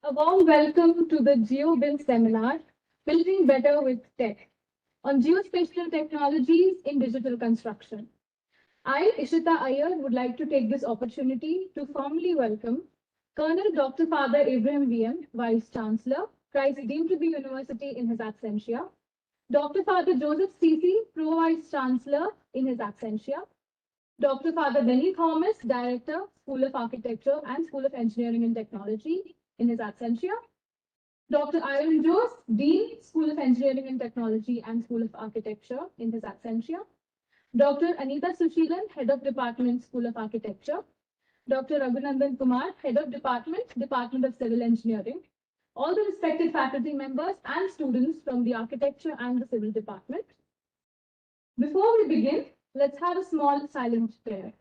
A warm welcome to the GeoBin seminar, Building Better with Tech, on geospatial technologies in digital construction. I, Ishita Iyer, would like to take this opportunity to formally welcome Colonel Dr. Father Abraham VM, Vice Chancellor, Christ Dean to the University in his absentia, Dr. Father Joseph Cece, Pro Vice Chancellor in his absentia, Dr. Father Benny Thomas, Director, School of Architecture and School of Engineering and Technology in his absentia, Dr. Iron Jose, Dean, School of Engineering and Technology and School of Architecture in his absentia, Dr. Anita Sushilan, Head of Department, School of Architecture, Dr. Raghunandan Kumar, Head of Department, Department of Civil Engineering, all the respected faculty members and students from the Architecture and the Civil Department. Before we begin, let's have a small silent prayer.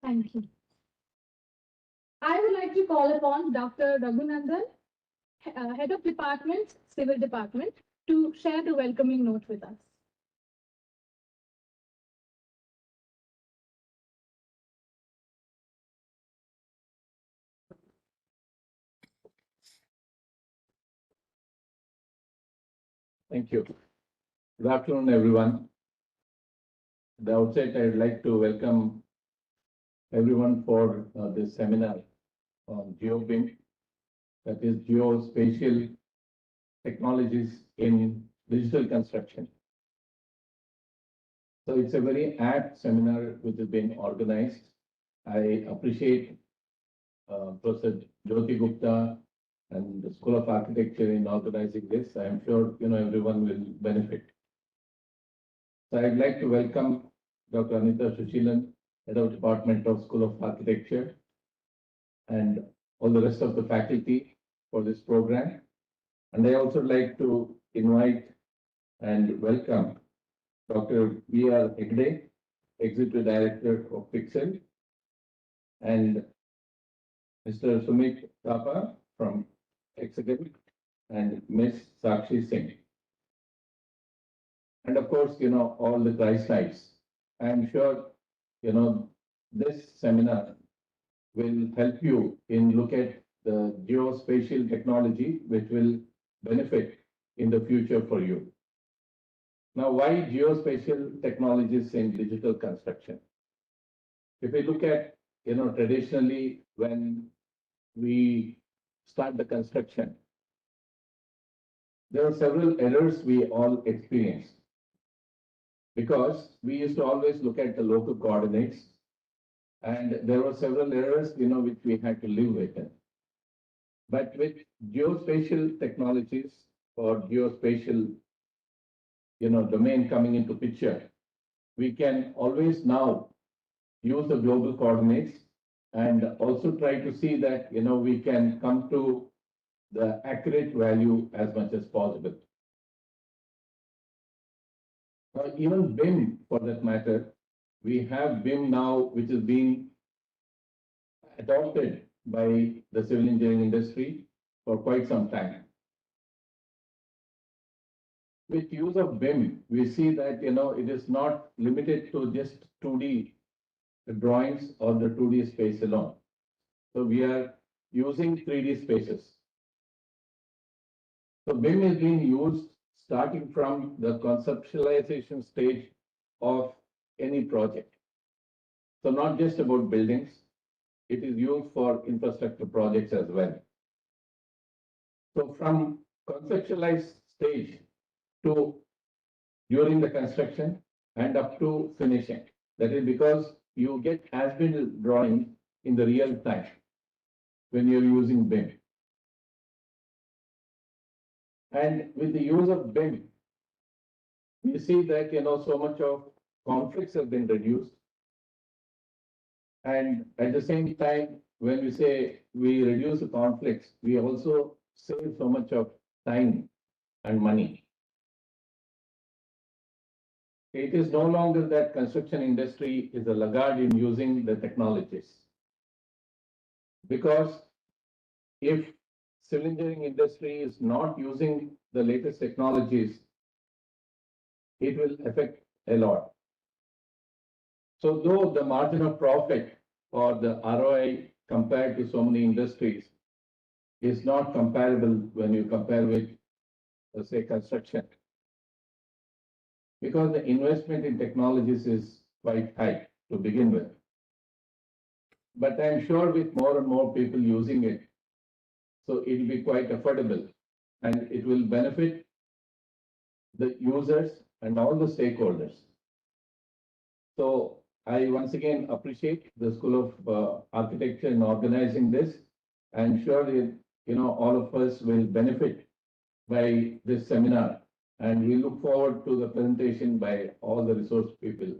Thank you. I would like to call upon Dr. Raghunandan, Head of Department, Civil Department, to share the welcoming note with us. Thank you. Good afternoon, everyone. At the outset, I'd like to welcome everyone for this seminar on GeoBIM, that is Geospatial Technologies in Digital Construction. So it's a very apt seminar which has been organized. I appreciate Professor Jyoti Gupta and the School of Architecture in organizing this. I am sure everyone will benefit. So I'd like to welcome Dr. Anita Sushilan, Head of Department of School of Architecture, and all the rest of the faculty for this program. And I also like to invite and welcome Dr. V.R. Hegde, Executive Director of Pixel, and Mr. Sumit Thapa from Hexagon, and Ms. Sakshi Singh. And of course, all the prize lights. I'm sure, this seminar will help you in look at the geospatial technology, which will benefit in the future for you. Now, why geospatial technologies in digital construction? If we look at, traditionally when we start the construction, there are several errors we all experience because we used to always look at the local coordinates, and there were several errors, which we had to live with. But with geospatial technologies or geospatial, domain coming into picture, we can always now use the global coordinates and also try to see that, we can come to the accurate value as much as possible. Even BIM, for that matter, we have BIM now, which is being adopted by the civil engineering industry for quite some time. With use of BIM, we see that, it is not limited to just 2D drawings or the 2D space alone. So we are using 3D spaces. So BIM is being used starting from the conceptualization stage of any project. So not just about buildings, it is used for infrastructure projects as well. So from conceptualized stage to during the construction and up to finishing. That is because you get as-built drawing in the real time when you're using BIM. And with the use of BIM, we see that, so much of conflicts have been reduced. And at the same time, when we say we reduce the conflicts, we also save so much of time and money. It is no longer that construction industry is a laggard in using the technologies. Because if civil engineering industry is not using the latest technologies, it will affect a lot. So though the margin of profit or the ROI compared to so many industries is not comparable when you compare with, let's say, construction. Because the investment in technologies is quite high to begin with. But I'm sure with more and more people using it, so it will be quite affordable and it will benefit the users and all the stakeholders. So I once again appreciate the School of Architecture in organizing this. I'm sure that, all of us will benefit by this seminar, and we look forward to the presentation by all the resource people.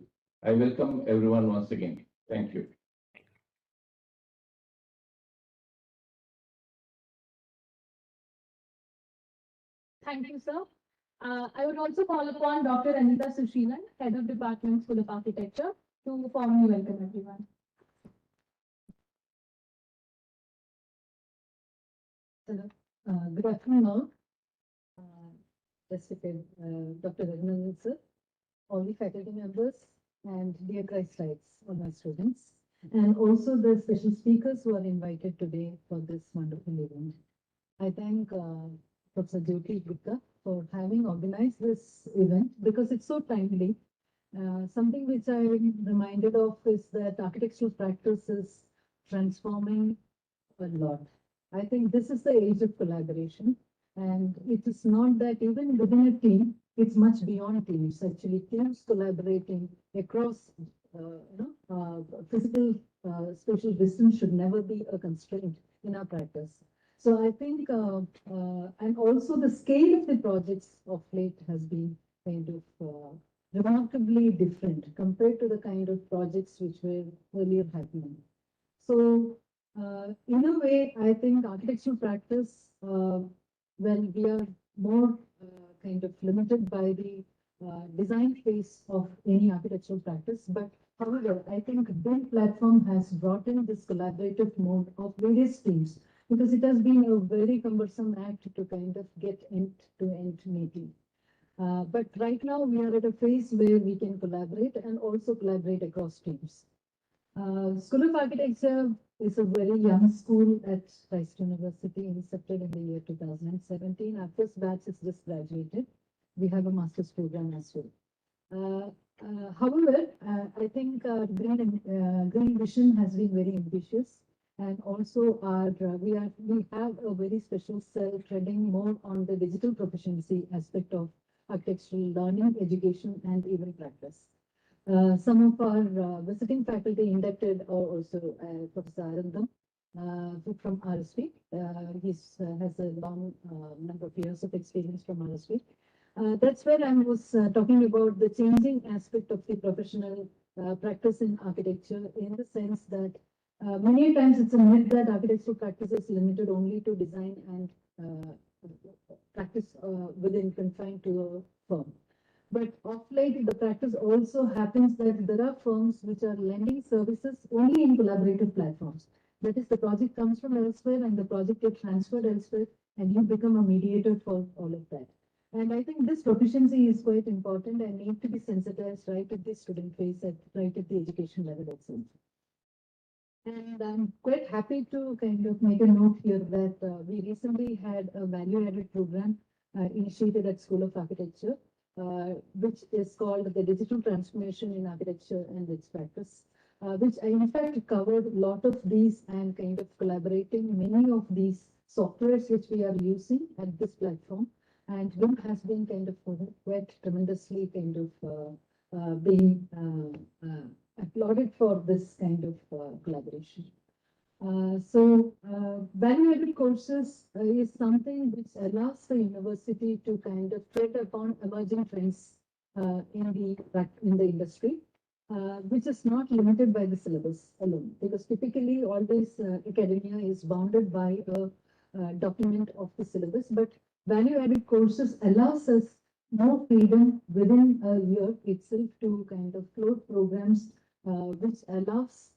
I welcome everyone once again. Thank you. Thank you, sir. I would also call upon Dr. Anita Sushilan, Head of Department, School of Architecture, to formally welcome everyone. Good afternoon, all. Respected Dr. Raghunath sir, all the faculty members, and dear Christites, all my students, and also the special speakers who are invited today for this wonderful event. I thank Professor Jyoti Gupta for having organized this event because it's so timely. Something which I'm reminded of is that architectural practice is transforming a lot. I think this is the age of collaboration, and it is not that even within a team, it's much beyond teams. Actually, teams collaborating across, physical, spatial distance should never be a constraint in our practice. So I think, and also the scale of the projects of late has been kind of remarkably different compared to the kind of projects which were earlier happening. So in a way, I think architectural practice, when we are more kind of limited by the design phase of any architectural practice, but however, I think BIM platform has brought in this collaborative mode of various teams because it has been a very cumbersome act to kind of get end-to-end meeting. But right now we are at a phase where we can collaborate and also collaborate across teams. School of Architecture is a very young school at Christ University, incepted in the year 2017. Our first batch is just graduated. We have a master's program as well. However, I think our green vision has been very ambitious, and also we have a very special cell treading more on the digital proficiency aspect of architectural learning, education, and even practice. Some of our visiting faculty inducted are also Professor Arundam from RSV. He has a long number of years of experience from RSV. That's where I was talking about the changing aspect of the professional practice in architecture, in the sense that many times it's a myth that architectural practice is limited only to design and practice within confined to a firm. But of late, the practice also happens that there are firms which are lending services only in collaborative platforms. That is, the project comes from elsewhere and the project gets transferred elsewhere, and you become a mediator for all of that. And I think this proficiency is quite important and need to be sensitized right at the student phase, right at the education level itself. And I'm quite happy to kind of make a note here that we recently had a value-added program initiated at School of Architecture, which is called the Digital Transformation in Architecture and its Practice, which in fact covered a lot of these and kind of collaborating many of these softwares which we are using at this platform. And BIM has been kind of quite tremendously kind of being applauded for this kind of collaboration. Value-added courses is something which allows the university to kind of tread upon emerging trends in the industry, which is not limited by the syllabus alone, because typically always academia is bounded by a document of the syllabus, but value-added courses allows us more freedom within a year itself to kind of float programs which allows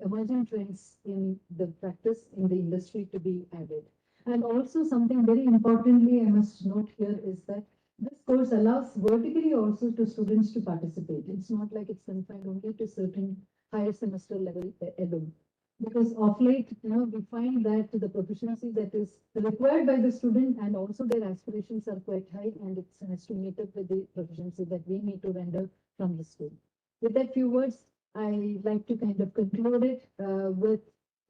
emerging trends in the practice in the industry to be added. And also something very importantly I must note here is that this course allows vertically also to students to participate. It's not like it's confined only to certain higher semester level alone. Because of late, we find that the proficiency that is required by the student and also their aspirations are quite high, and it has to meet up with the proficiency that we need to render from the school. With that few words, I like to kind of conclude it with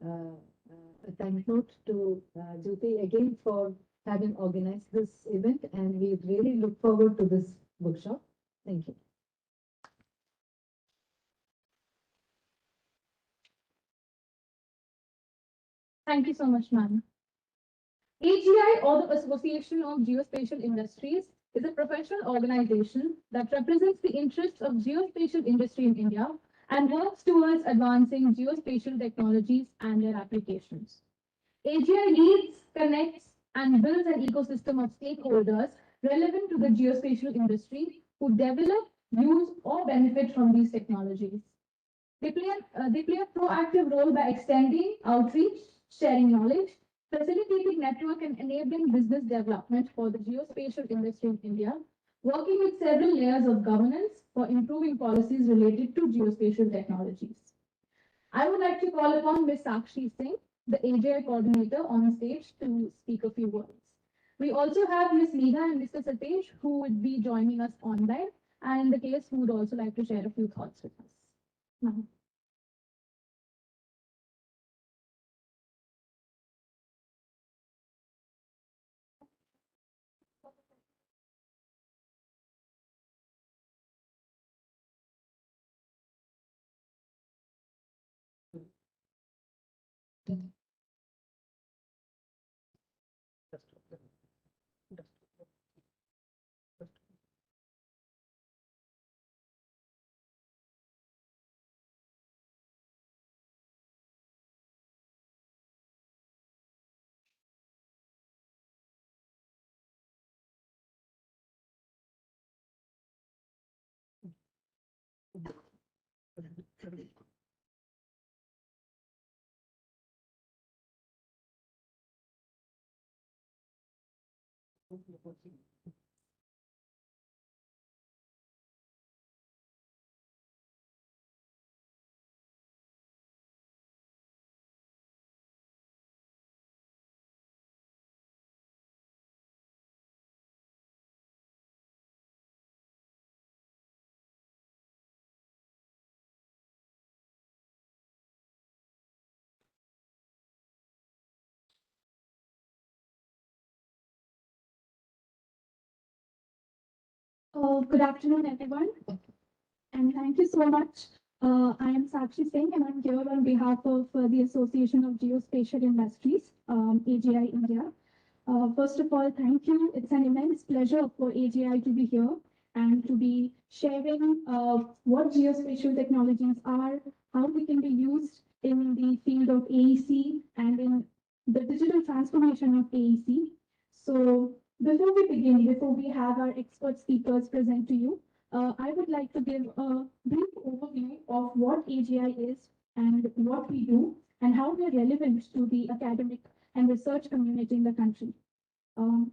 a thank note to Jyoti again for having organized this event, and we really look forward to this workshop. Thank you. Thank you so much, ma'am. AGI, or the Association of Geospatial Industries, is a professional organization that represents the interests of geospatial industry in India and works towards advancing geospatial technologies and their applications. AGI leads, connects, and builds an ecosystem of stakeholders relevant to the geospatial industry who develop, use, or benefit from these technologies. They play a proactive role by extending outreach, sharing knowledge, facilitating network, and enabling business development for the geospatial industry in India, working with several layers of governance for improving policies related to geospatial technologies. I would like to call upon Ms. Sakshi Singh, the AGI coordinator, on stage to speak a few words. We also have Ms. Neha and Mr. Satish, who would be joining us online, and in the case, who would also like to share a few thoughts with us. Now. Good afternoon, everyone, and thank you so much. I am Sakshi Singh, and I'm here on behalf of the Association of Geospatial Industries, AGI India. First of all, thank you. It's an immense pleasure for AGI to be here and to be sharing what geospatial technologies are, how they can be used in the field of AEC and in the digital transformation of AEC. So before we have our expert speakers present to you, I would like to give a brief overview of what AGI is and what we do and how we're relevant to the academic and research community in the country. Um,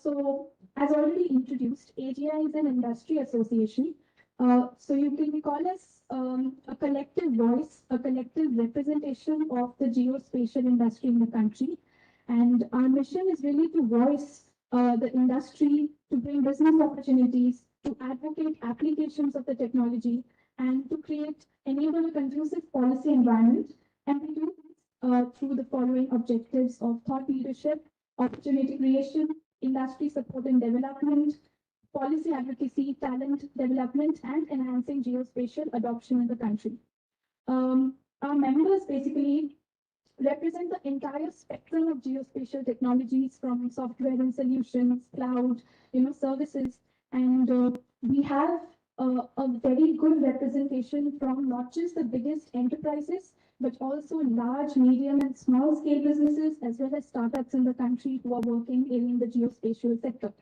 so, as already introduced, AGI is an industry association. So you can call us a collective voice, a collective representation of the geospatial industry in the country. And our mission is really to voice the industry, to bring business opportunities, to advocate applications of the technology, and to enable a conducive policy environment. And we do this through the following objectives of thought leadership, opportunity creation, industry support and development, policy advocacy, talent development, and enhancing geospatial adoption in the country. Our members basically represent the entire spectrum of geospatial technologies from software and solutions, cloud, services, and we have a very good representation from not just the biggest enterprises, but also large, medium, and small scale businesses, as well as startups in the country who are working in the geospatial sector.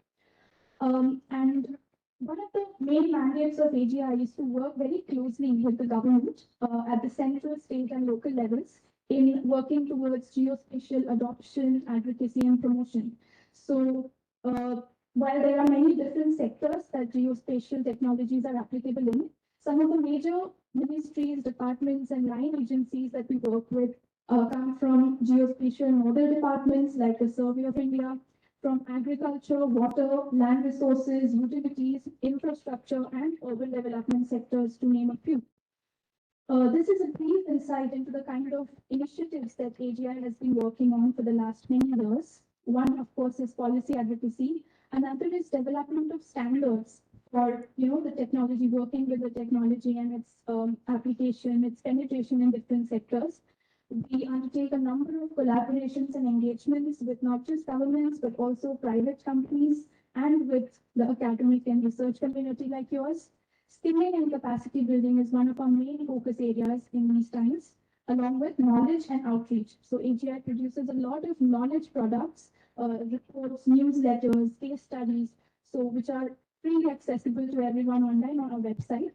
And one of the main mandates of AGI is to work very closely with the government at the central, state, and local levels in working towards geospatial adoption, advocacy, and promotion. So, while there are many different sectors that geospatial technologies are applicable in, some of the major ministries, departments, and line agencies that we work with come from geospatial nodal departments like the Survey of India, from agriculture, water, land resources, utilities, infrastructure, and urban development sectors, to name a few. This is a brief insight into the kind of initiatives that AGI has been working on for the last many years. One, of course, is policy advocacy. Another is development of standards for, the technology, working with the technology and its application, its penetration in different sectors. We undertake a number of collaborations and engagements with not just governments, but also private companies and with the academic and research community like yours. Skilling and capacity building is one of our main focus areas in these times, along with knowledge and outreach. So AGI produces a lot of knowledge products, reports, newsletters, case studies, so which are freely accessible to everyone online on our website.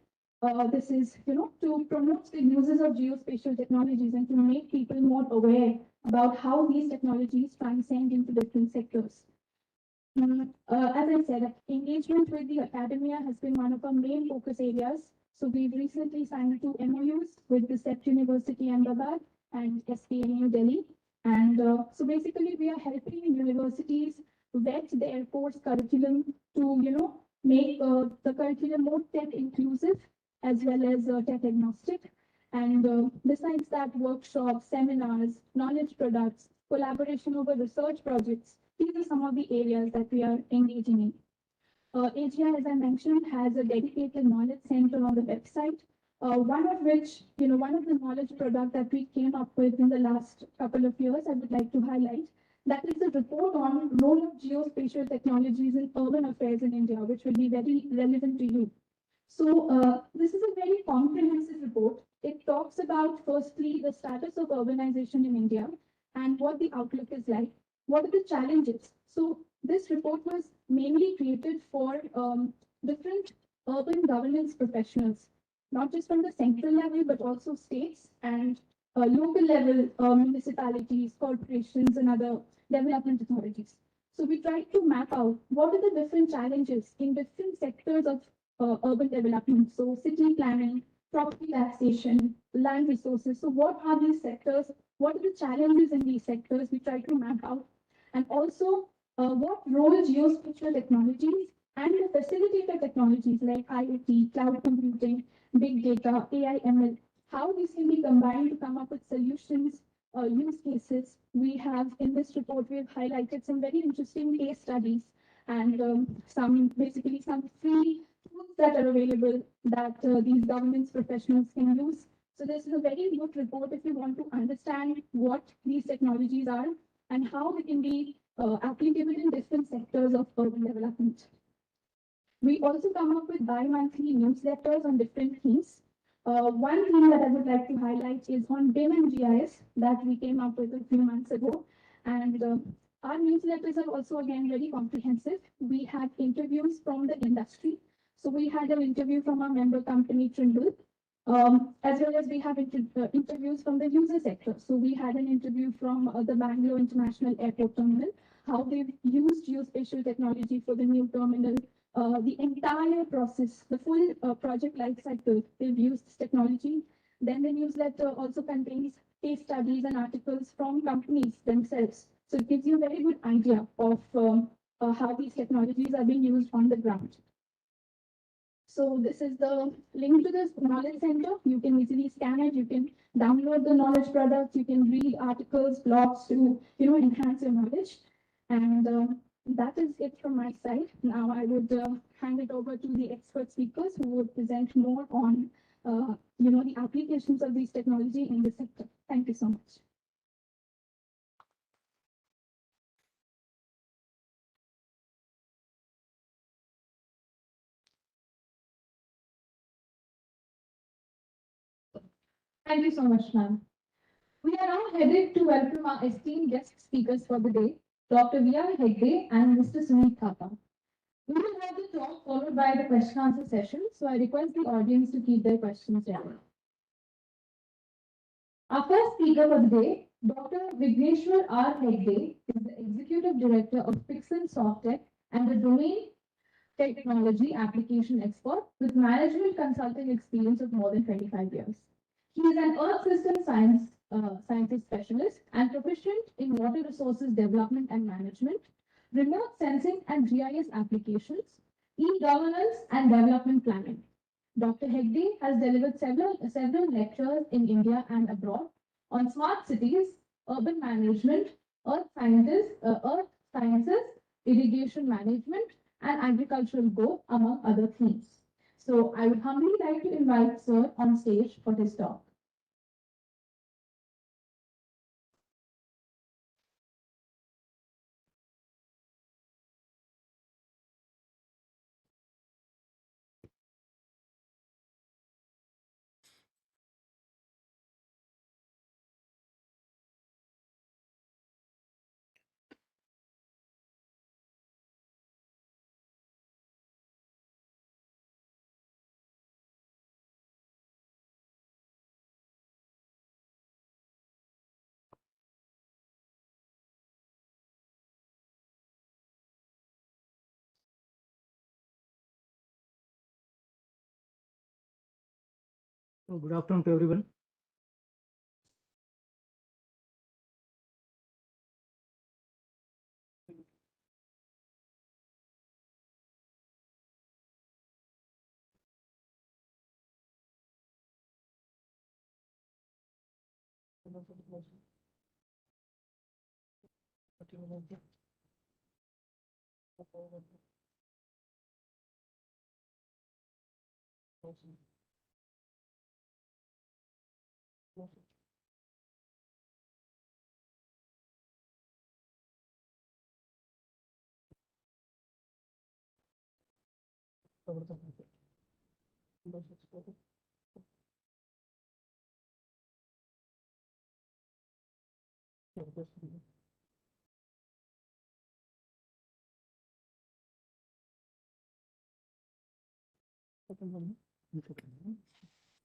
This is, to promote the uses of geospatial technologies and to make people more aware about how these technologies transcend into different sectors. As I said, engagement with the academia has been one of our main focus areas. So we've recently signed 2 MOUs with the CEPT University Ahmedabad and SPA New Delhi. And so basically we are helping universities vet their course curriculum to, make the curriculum more tech inclusive as well as tech agnostic. And besides that, workshops, seminars, knowledge products, collaboration over research projects, these are some of the areas that we are engaging in. AGI, as I mentioned, has a dedicated knowledge center on the website, one of which, one of the knowledge product that we came up with in the last couple of years, I would like to highlight. That is a report on role of geospatial technologies in urban affairs in India, which will be very relevant to you. So this is a very comprehensive report. It talks about, firstly, the status of urbanization in India and what the outlook is like. What are the challenges? So this report was mainly created for different urban governance professionals, not just from the central level, but also states and local level municipalities, corporations, and other development authorities. So we tried to map out what are the different challenges in different sectors of urban development. So city planning, property taxation, land resources. So what are these sectors? What are the challenges in these sectors? We try to map out. And also, what role geospatial technologies and the facilitator technologies like IoT, cloud computing, big data, AI, ML, how these can be combined to come up with solutions, use cases. We have in this report, we have highlighted some very interesting case studies and some free tools that are available that these governance professionals can use. So this is a very good report if you want to understand what these technologies are and how they can be applicable in different sectors of urban development. We also come up with bi-monthly newsletters on different themes. One theme that I would like to highlight is on BIM and GIS that we came up with a few months ago. And our newsletters are also, again, very comprehensive. We have interviews from the industry. So we had an interview from our member company, Trimble, as well as we have interviews from the user sector. So we had an interview from the Bangalore International Airport Terminal, how they've used geospatial technology for the new terminal, the entire process, the full project life cycle, they've used this technology. Then the newsletter also contains case studies and articles from companies themselves. So it gives you a very good idea of how these technologies are being used on the ground. So this is the link to this knowledge center. You can easily scan it. You can download the knowledge products. You can read articles, blogs to enhance your knowledge. And that is it from my side. Now I would hand it over to the expert speakers who would present more on the applications of these technology in this sector. Thank you so much. Thank you so much, ma'am. We are now headed to welcome our esteemed guest speakers for the day, Dr. V.R. Hegde and Mr. Sumit Thapa. We will have the talk followed by the question answer session, so I request the audience to keep their questions ready. Our first speaker for the day, Dr. Vigneshwar R. Hegde, is the Executive Director of Pixel Softtech and the Domain Technology Application Expert with management consulting experience of more than 25 years. He is an Earth System Scientist specialist and proficient in water resources development and management, remote sensing and GIS applications, e-governance and development planning. Dr. Hegde has delivered several lectures in India and abroad on smart cities, urban management, earth sciences, irrigation management, and agricultural growth, among other themes. So I would humbly like to invite Sir on stage for his talk. So good afternoon to everyone.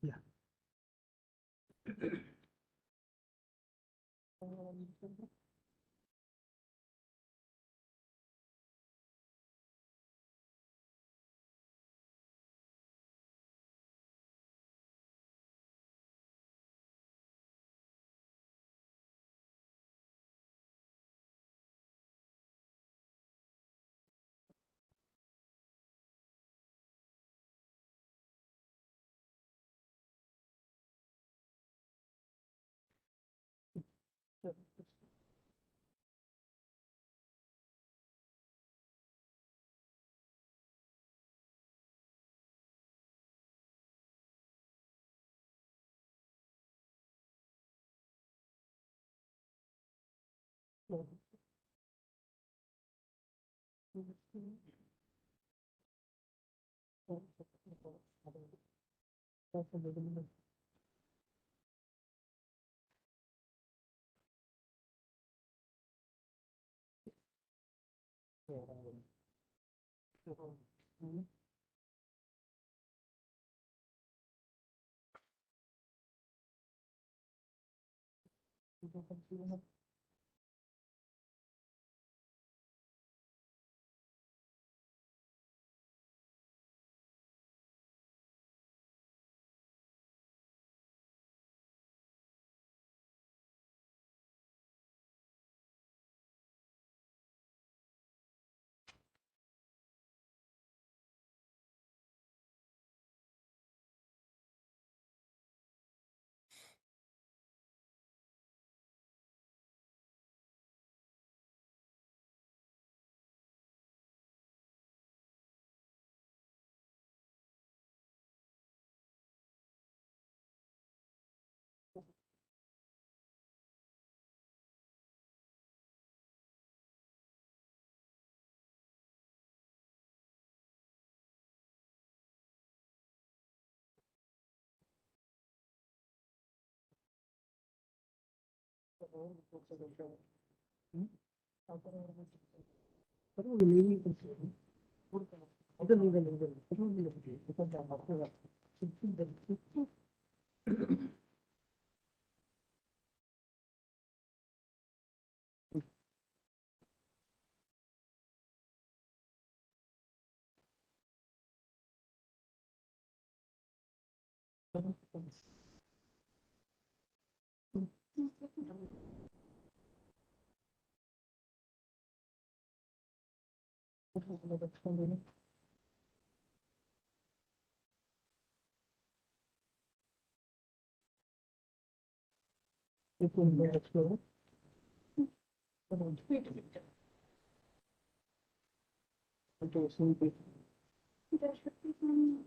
Yeah. There should be some.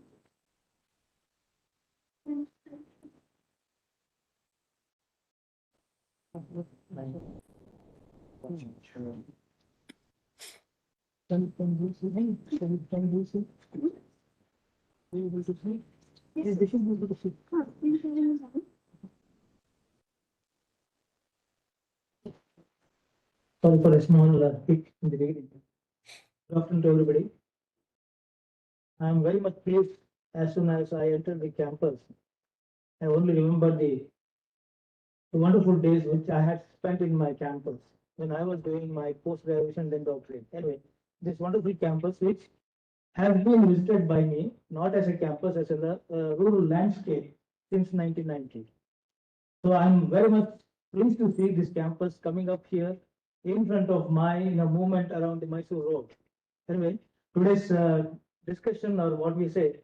Yes, Sorry for a small pick in the beginning. Good afternoon to everybody. I am very much pleased as soon as I entered the campus. I only remember the wonderful days which I had spent in my campus when I was doing my post-graduation then doctorate. Anyway, this wonderful campus which has been visited by me, not as a campus, as a rural landscape since 1990. So I'm very much pleased to see this campus coming up here in front of my movement around the Mysore Road. Anyway, today's discussion, or what we say,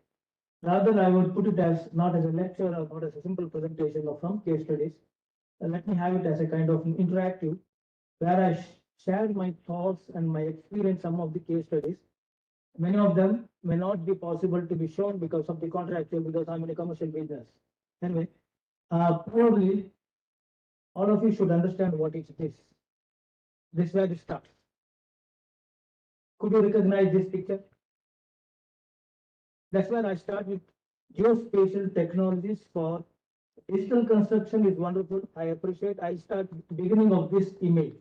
rather I would put it as not as a lecture or not as a simple presentation of some case studies. Let me have it as a kind of interactive where I shared my thoughts and my experience, some of the case studies. Many of them may not be possible to be shown because of the contractual, because I'm in a commercial business. Anyway, probably all of you should understand what is this. This is where it starts. Could you recognize this picture? That's where I start with geospatial technologies for digital construction is wonderful. I appreciate. I start beginning of this image.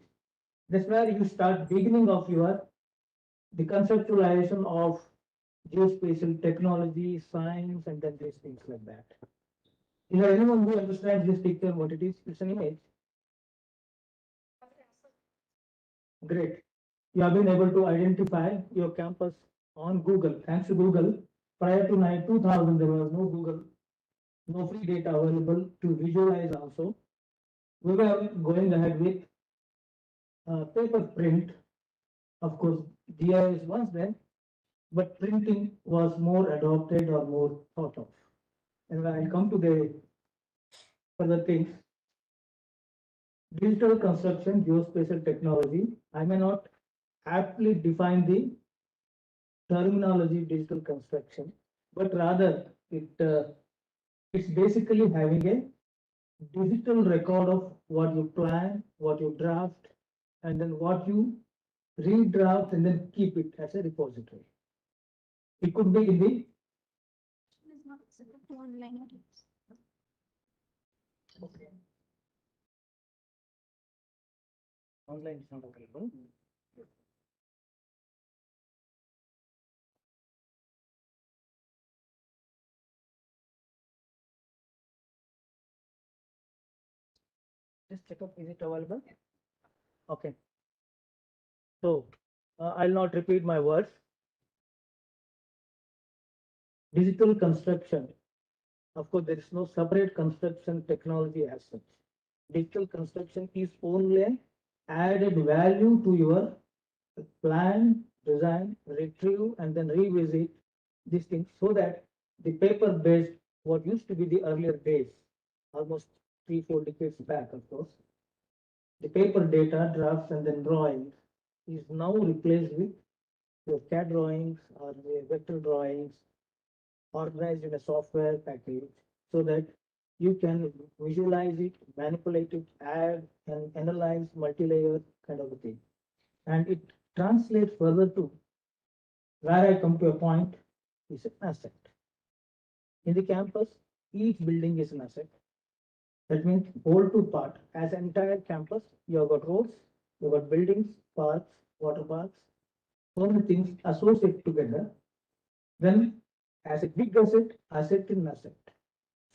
That's where you start beginning of the conceptualization of geospatial technology, science, and then these things like that. Is there anyone who understands this picture, what it is? It's an image. Great. You have been able to identify your campus on Google. Thanks to Google, prior to 2000, there was no Google, no free data available to visualize also. We were going ahead with paper print. Of course, GIS was there, but printing was more adopted or more thought of. And when I come to the further things, digital construction, geospatial technology, I may not aptly define the terminology digital construction, but rather it's basically having a digital record of what you plan, what you draft, and then what you redraft and then keep it as a repository. It could be in the It's not accepted to online audience. online is not available. Just check up, is it available? Okay. So I'll not repeat my words. Digital construction. Of course, there is no separate construction technology as such. Digital construction is only added value to your plan, design, retrieve, and then revisit these things so that the paper-based, what used to be the earlier days, almost 3-4 decades back, of course, the paper data, drafts, and then drawings is now replaced with your CAD drawings or the vector drawings organized in a software package so that you can visualize it, manipulate it, add and analyze multi-layer kind of a thing. And it translates further to where I come to a point is an asset. In the campus, each building is an asset. That means whole to part. As an entire campus, you have got roads, you have got buildings, parks, water parks, so many things associated together. Then as a big asset, asset in asset.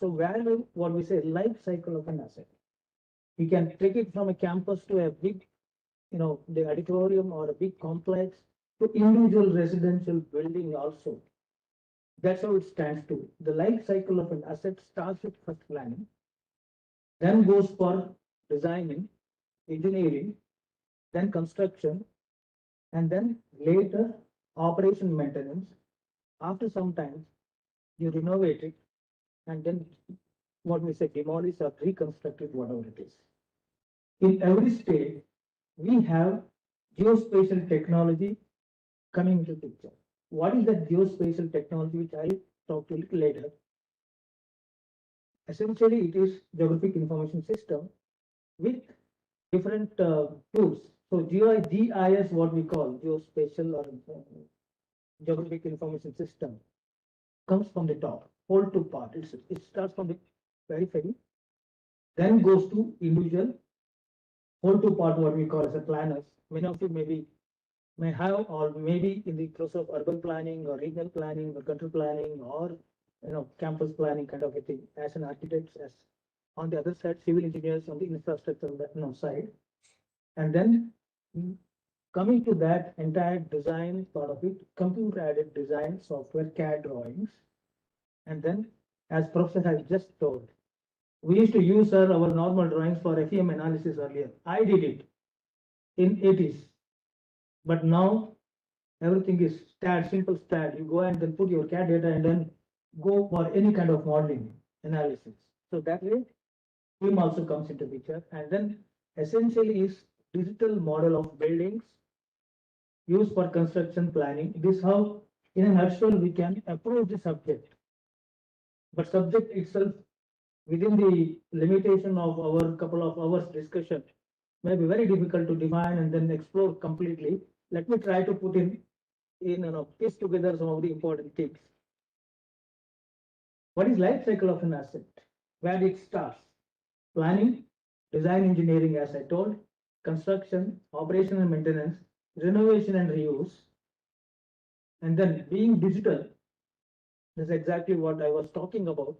So value, what we say, life cycle of an asset. We can take it from a campus to a big, the auditorium or a big complex to individual residential building also. That's how it stands to. The life cycle of an asset starts with first planning, then goes for designing, engineering, then construction, and then later operation maintenance. After some time, you renovate it, and then what we say demolish or reconstruct it, whatever it is. In every state, we have geospatial technology coming into picture. What is that geospatial technology, which I'll talk to a little later? Essentially, it is geographic information system with different tools. So GIS, what we call geospatial or geographic information system, comes from the top, whole to part. It starts from the periphery, then goes to individual, whole to part, what we call as a planners. Many of you may have, or maybe in the process of urban planning or regional planning or country planning or campus planning kind of a thing, as an architect, as on the other side, civil engineers on the infrastructure side. And then coming to that entire design part of it, computer aided design software, CAD drawings. And then, as Professor has just told, we used to use our normal drawings for FEM analysis earlier. I did it in 80s. But now everything is STAT, simple STAT. You go and then put your CAD data and then go for any kind of modeling analysis. So that way, BIM also comes into picture. And then essentially is digital model of buildings used for construction planning. This is how, in a nutshell, we can approach the subject. But subject itself, within the limitation of our couple of hours discussion, may be very difficult to define and then explore completely. Let me try to put in piece together some of the important things. What is life cycle of an asset? Where it starts? Planning, design, engineering, as I told, construction, operation and maintenance, renovation and reuse, and then being digital. This is exactly what I was talking about.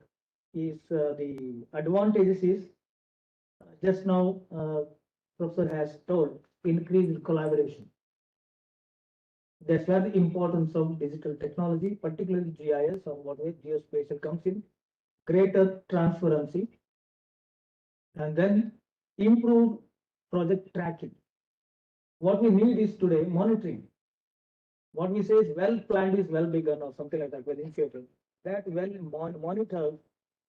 Is the advantages is just now Professor has told, increased collaboration. That's where the importance of digital technology, particularly GIS or what way geospatial comes in, greater transparency, and then improve project tracking. What we need is today monitoring. What we say is well planned is well begun or something like that, well initiated. That well monitored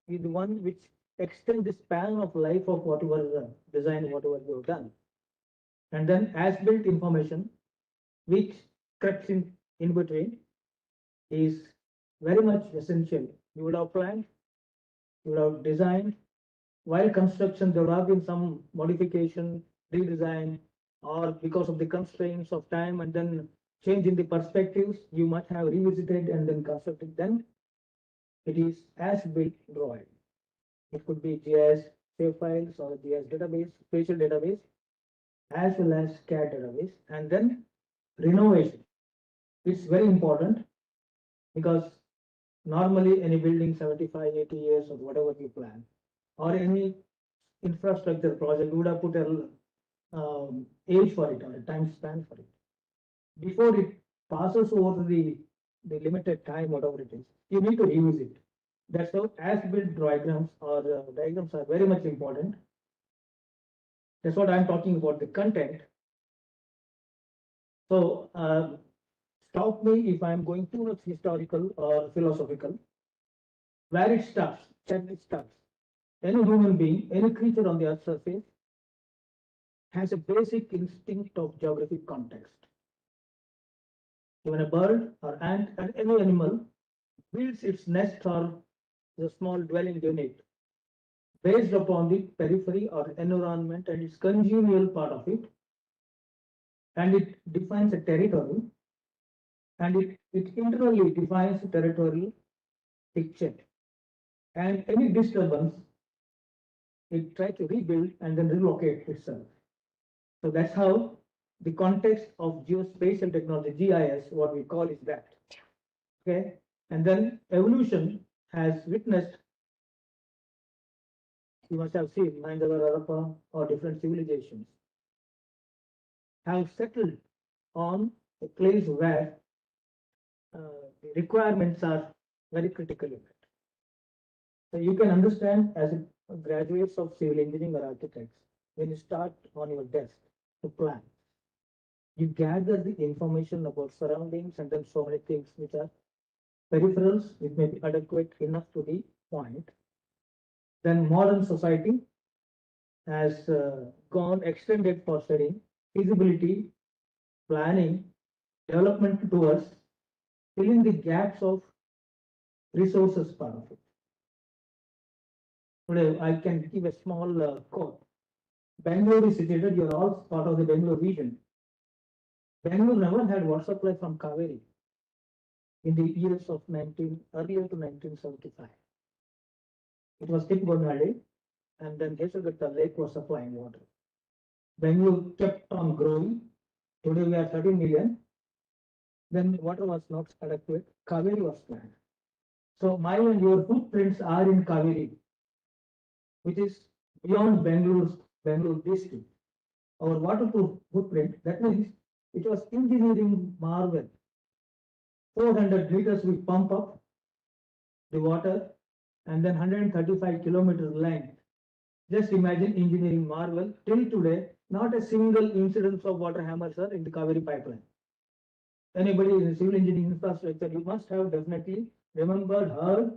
is the one which extends the span of life of whatever design, whatever you have done. And then as built information, which creeps in between, is very much essential. You would have planned, you would have designed. While construction, there would have been some modification, redesign, or because of the constraints of time and then change in the perspectives, you might have revisited and then constructed. Then it is as built drawing. It could be GIS save files or GIS database, spatial database, as well as CAD database, and then renovation. It's very important because normally any building 75, 80 years or whatever you plan, or any infrastructure project, you would have put a age for it or a time span for it. Before it passes over the limited time, whatever it is, you need to reuse it. That's how as-built diagrams or diagrams are very much important. That's what I'm talking about, the content. So stop me if I'm going too much historical or philosophical. Where it starts, check it starts. Any human being, any creature on the earth's surface has a basic instinct of geographic context. Even a bird or ant and any animal builds its nest or the small dwelling unit based upon the periphery or environment and its congenial part of it, and it defines a territory, and it internally defines a territorial picture. And any disturbance it tried to rebuild and then relocate itself. So that's how the context of geospatial technology, GIS, what we call is that. Okay, and then evolution has witnessed, you must have seen Mahendra Harappa or different civilizations have settled on a place where the requirements are very critical in it. So you can understand as a graduates of civil engineering or architects, when you start on your desk to plan, you gather the information about surroundings and then so many things which are peripherals, which may be adequate enough to the point. Then modern society has gone extended for studying feasibility, planning, development towards filling the gaps of resources part of it. Today, I can give a small quote. Bangalore is situated, you're all part of the Bangalore region. Bangalore never had water supply from Kaveri in the years of earlier to 1975. It was Tipgonadi, and then Hexagon Lake was supplying water. Bangalore kept on growing. Today we are 13 million. Then water was not adequate. Kaveri was planned. So my and your footprints are in Kaveri, which is beyond Bangalore district. Our waterproof footprint, that means it was engineering marvel. 400 meters we pump up the water and then 135 kilometers length. Just imagine engineering marvel. Till today, not a single incidence of water hammers are in the Kaveri pipeline. Anybody in civil engineering infrastructure, you must have definitely remembered, heard.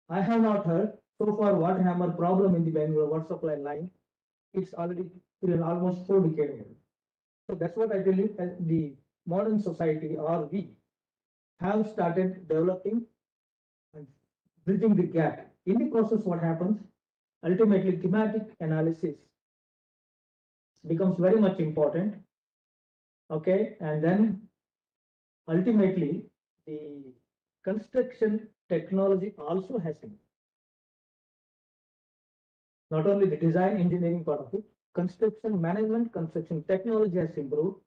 I have not heard so far water hammer problem in the Bangalore water supply line. It's already almost 4 decades old. So that's what I tell you, the modern society or we have started developing and bridging the gap. In the process, what happens? Ultimately, thematic analysis becomes very much important. Okay, and then ultimately, the construction technology also has to. Not only the design engineering part of it, construction management, construction technology has improved.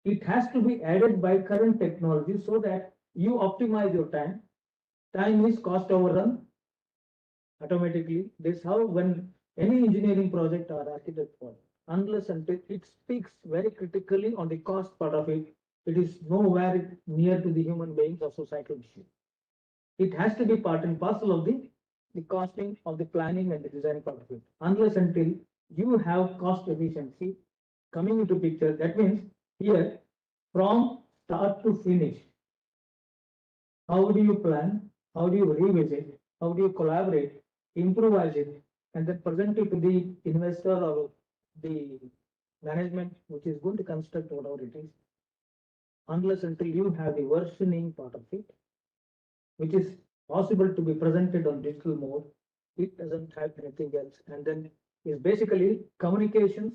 It has to be added by current technology so that you optimize your time. Time is cost overrun automatically. This is how when any engineering project or architect project, unless until it speaks very critically on the cost part of it, it is nowhere near to the human beings or societal issue. It has to be part and parcel of the costing of the planning and the design part of it. Unless until you have cost efficiency coming into picture, that means here from start to finish, how do you plan? How do you revisit? How do you collaborate, improvise it, and then present it to the investor or the management, which is going to construct whatever it is, unless until you have the versioning part of it, which is possible to be presented on digital mode, it doesn't have anything else. And then is basically communications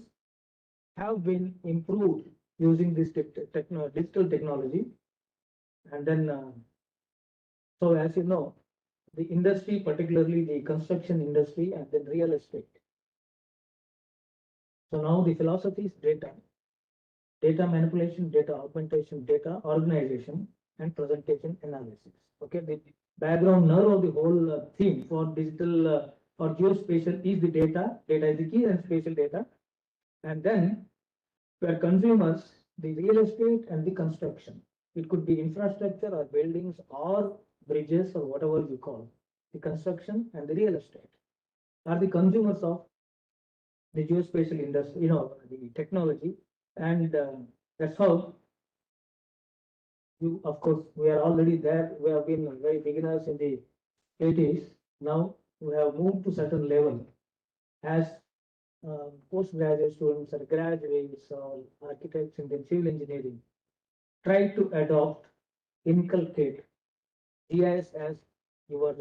have been improved using this digital technology. And then, so as you know, the industry, particularly the construction industry and then real estate. So now the philosophy is data manipulation, data augmentation, data organization, and presentation analysis. Okay, the background nerve of the whole theme for digital or geospatial is the data. Data is the key and spatial data. And then where consumers, the real estate and the construction. It could be infrastructure or buildings or bridges or whatever you call. The construction and the real estate are the consumers of the geospatial industry, the technology. And that's how you, of course, we are already there. We have been very beginners in the 80s. Now we have moved to certain level as postgraduate students or graduates or architects and then civil engineering try to adopt, inculcate GIS as your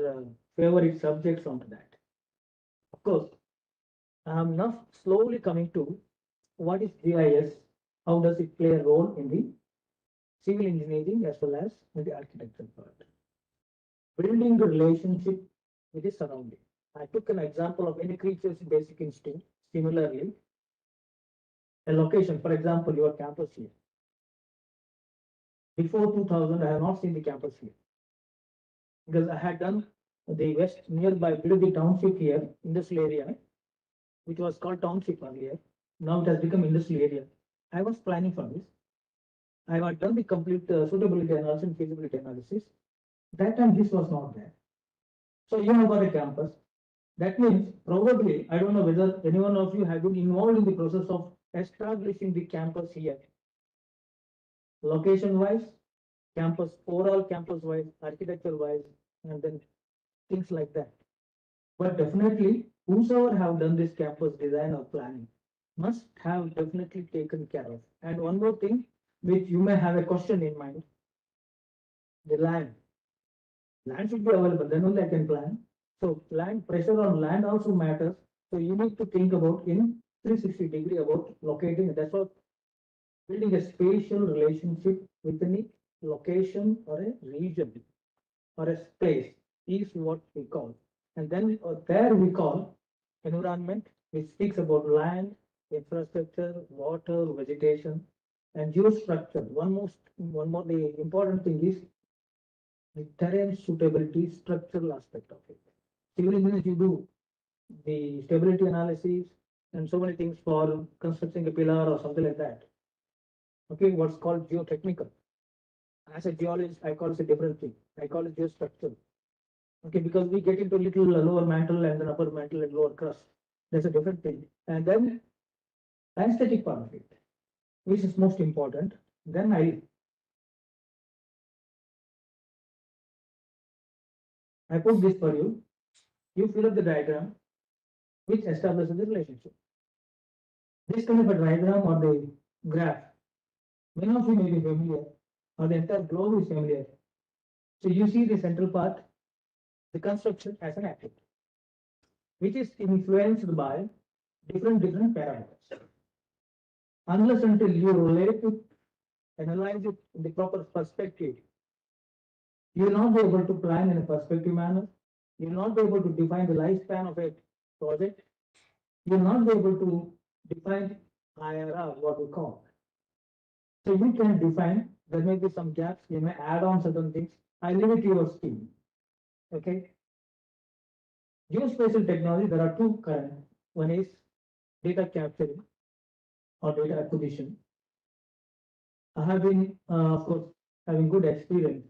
favorite subjects onto that. Of course, I am now slowly coming to what is GIS, how does it play a role in the civil engineering as well as in the architecture part. Building the relationship with the surrounding. I took an example of any creature's basic instinct. Similarly, a location, for example, your campus here. Before 2000, I have not seen the campus here because I had done the west nearby Bidadi township here, industrial area, which was called township earlier. Now it has become industrial area. I was planning for this. I had done the complete suitability analysis and feasibility analysis. That time this was not there. So you have got a campus. That means probably, I don't know whether any one of you have been involved in the process of establishing the campus here. Location wise, campus, overall campus wise, architecture wise, and then things like that. But definitely, whosoever have done this campus design or planning must have definitely taken care of. And one more thing, which you may have a question in mind, the land. Land should be available, then only I can plan. So land pressure on land also matters. So you need to think about in 360-degree about locating. That's what building a spatial relationship within a location or a region or a space is what we call. And then there we call environment, which speaks about land, infrastructure, water, vegetation, and geostructure. One more the important thing is the terrain suitability, structural aspect of it. Civil engineers, you do the stability analysis and so many things for constructing a pillar or something like that. Okay, what's called geotechnical. As a geologist, I call it a different thing. I call it geostructural. Okay, because we get into little lower mantle and then upper mantle and lower crust. That's a different thing. And then aesthetic part of it, which is most important. Then I put this for you. You fill up the diagram, which establishes the relationship. This kind of a diagram or the graph, many of you may be familiar, or the entire globe is familiar. So you see the central part, the construction as an activity, which is influenced by different parameters. Unless until you relate it, analyze it in the proper perspective, you will not be able to plan in a perspective manner. You will not be able to define the lifespan of a project. You will not be able to define IRR, what we call. So you can define, there may be some gaps, you may add on certain things. I leave it to your skill. Okay. Geospatial technology, there are two kinds. One is data capturing or data acquisition. I have been, of course, having good experience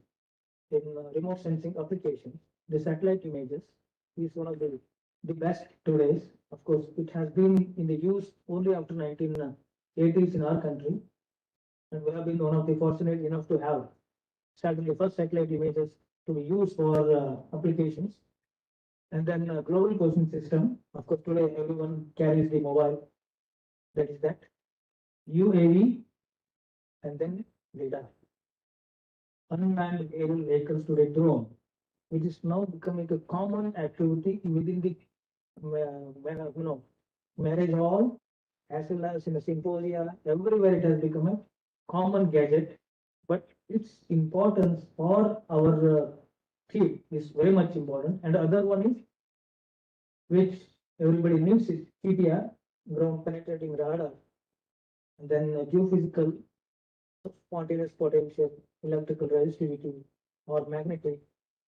in remote sensing applications. The satellite images is one of the best today. Of course, it has been in the use only after 1980s in our country. And we have been one of the fortunate enough to have started the first satellite images to be used for applications. And then global positioning system. Of course, today everyone carries the mobile. That is that. UAV and then radar. Unmanned aerial vehicles today drone, which is now becoming a common activity within the marriage hall as well as in a symposia. Everywhere it has become a common gadget, but its importance for our field is very much important. And the other one is, which everybody knows, is CPR, ground penetrating radar, and then geophysical, spontaneous potential, electrical resistivity, or magnetic,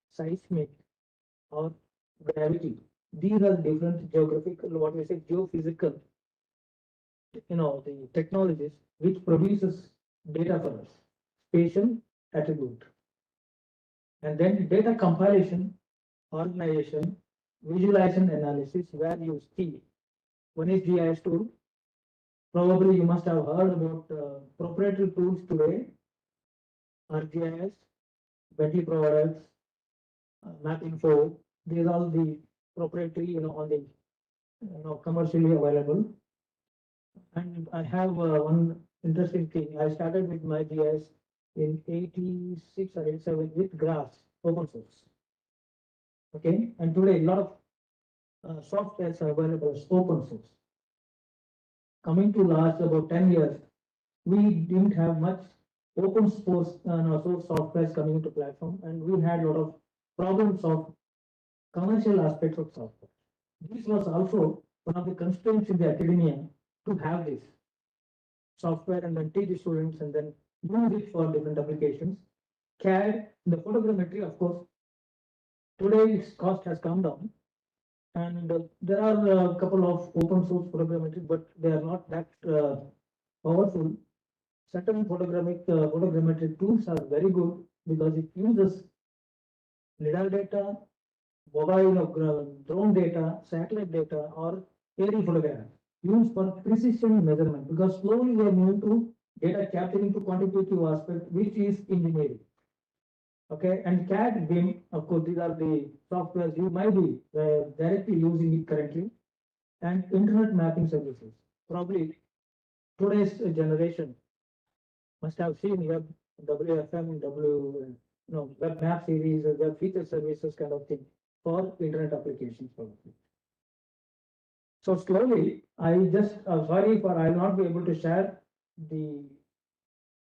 seismic, or gravity. These are different geographical, what we say, geophysical, the technologies which produces data for us, spatial attribute. And then data compilation, organization, visualization analysis, where you see, one is GIS tool. Probably you must have heard about proprietary tools today, ArcGIS, Bentley products, MapInfo. These are all the proprietary, on the commercially available. And I have one interesting thing. I started with my GIS in 86 or 87 with graphs, open source. Okay, and today a lot of softwares are available as open source. Coming to last about 10 years, we didn't have much open source source softwares coming into platform, and we had a lot of problems of commercial aspects of software. This was also one of the constraints in the academia to have this software and then teach the students and then use it for different applications. CAD, the photogrammetry, of course, today its cost has come down. And there are a couple of open source photogrammetry, but they are not that powerful. Certain photogrammetry tools are very good because it uses lidar data, mobile or drone data, satellite data, or aerial photograph used for precision measurement. Because slowly we are moving to data capturing to quantitative aspect, which is engineering. Okay, and CAD, BIM, of course, these are the softwares you might be directly using it currently, and internet mapping services. Probably today's generation must have seen web WFM, web map series, web feature services kind of thing for internet applications probably. So slowly, I just sorry for I will not be able to share the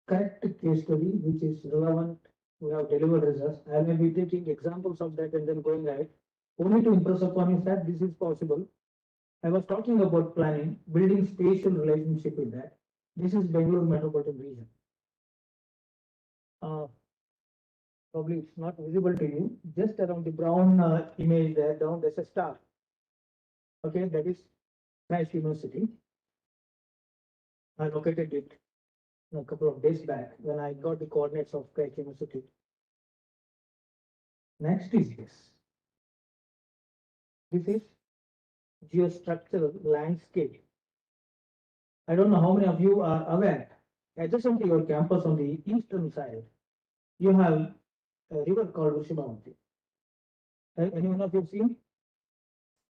correct case study which is relevant. We have delivered results. I may be taking examples of that and then going ahead. Only to impress upon you that this is possible. I was talking about planning, building spatial relationship with that. This is Bangalore metropolitan region. Probably it's not visible to you. Just around the brown image there, down there's a star. Okay, that is Christ University. I located it a couple of days back when I got the coordinates of Christ University. Next is this. This is geostructural landscape. I don't know how many of you are aware. Adjacent to your campus on the eastern side, you have a river called Vrishabhavanti. Anyone of you seen?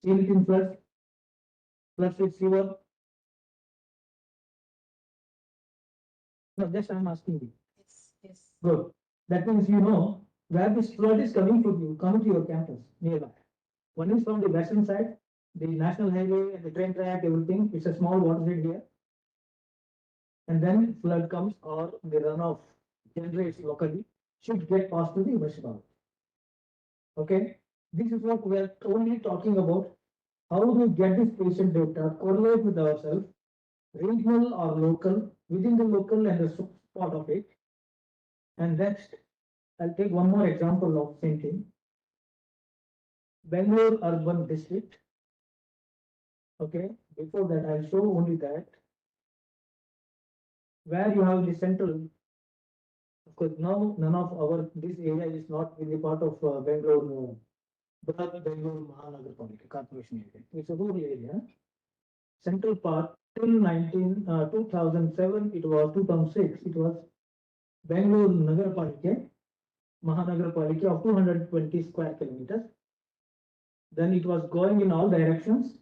Seen it in floods? Floods with river? No, just I'm asking you. Yes, yes. Good. That means you know where this flood is coming to you, coming to your campus nearby. One is from the western side, the national highway and the train track, everything. It's a small watershed here. And then flood comes or the runoff generates locally, should get passed to the Vrishabhavanti. Okay, this is what we are only talking about. How do we get this patient data, correlate with ourselves, regional or local, within the local and the spot of it. And next, I'll take one more example of same thing. Bangalore urban district. Okay, before that, I'll show only that where you have the central. Of course, now none of our this area is not in the part of Bangalore. Bangalore Mahanagarpalika Corporation area. It's a rural area. Central part till 2007, it was 2006, it was Bangalore Nagarpalika, Mahanagarpalika of 220 square kilometers. Then it was going in all directions.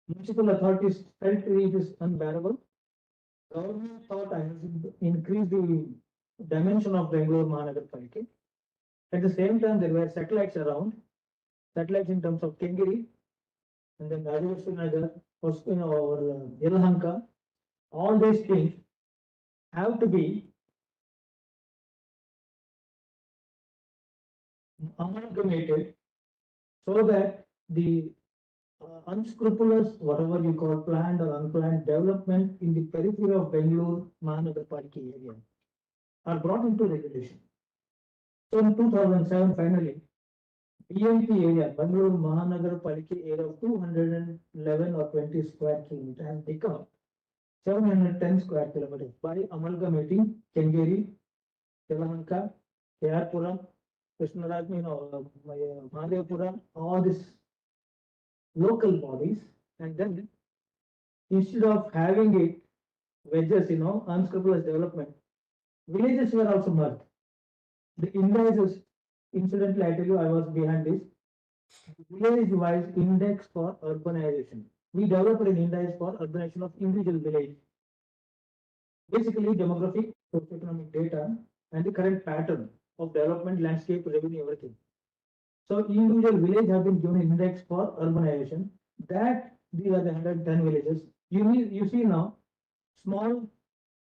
Municipal authorities felt it is unbearable. Government thought I have increased the dimension of Bangalore Mahanagarpalika. At the same time, there were satellites around, satellites in terms of Kengiri, and then Rajavasi Nagar, or Yelahanka. All these things have to be amalgamated so that the unscrupulous, whatever you call planned or unplanned development in the periphery of Bangalore Mahanagarpalika area are brought into regulation. So in 2007, finally, BMP area, Bangalore Mahanagarpalika area of 211 or 20 square kilometers has become 710 square kilometers by amalgamating Kengeri, Yelahanka, Kayarpuram, Krishnarajmi, Mahadevapuram, all these local bodies, and then instead of having it wedges, unscrupulous development, villages were also merged. The indices, incidentally, I tell you, I was behind this. Village-wise index for urbanization. We developed an index for urbanization of individual village. Basically, demographic, socioeconomic data, and the current pattern of development, landscape, revenue, everything. So individual village have been given index for urbanization. That these are the 110 villages. You see now, small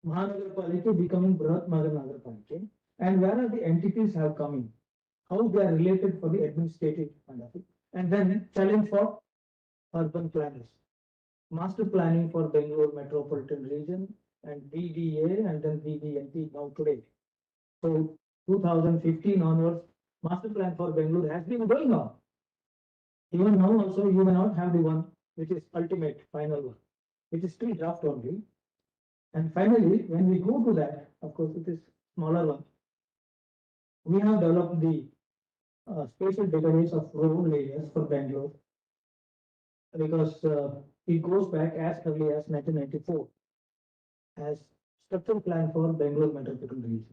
Mahanagarpalika becoming Brahat Mahanagarpalika, and where are the entities have come in, how they are related for the administrative kind of it, and then challenge for urban planners. Master planning for Bangalore metropolitan region and BDA and then BDNP now today. So 2015 onwards, master plan for Bangalore has been going on. Even now also you may not have the one which is ultimate final one, which is still draft only. And finally, when we go to that, of course, it is smaller one. We have developed the spatial database of road layers for Bangalore because it goes back as early as 1994 as structural plan for Bangalore metropolitan region.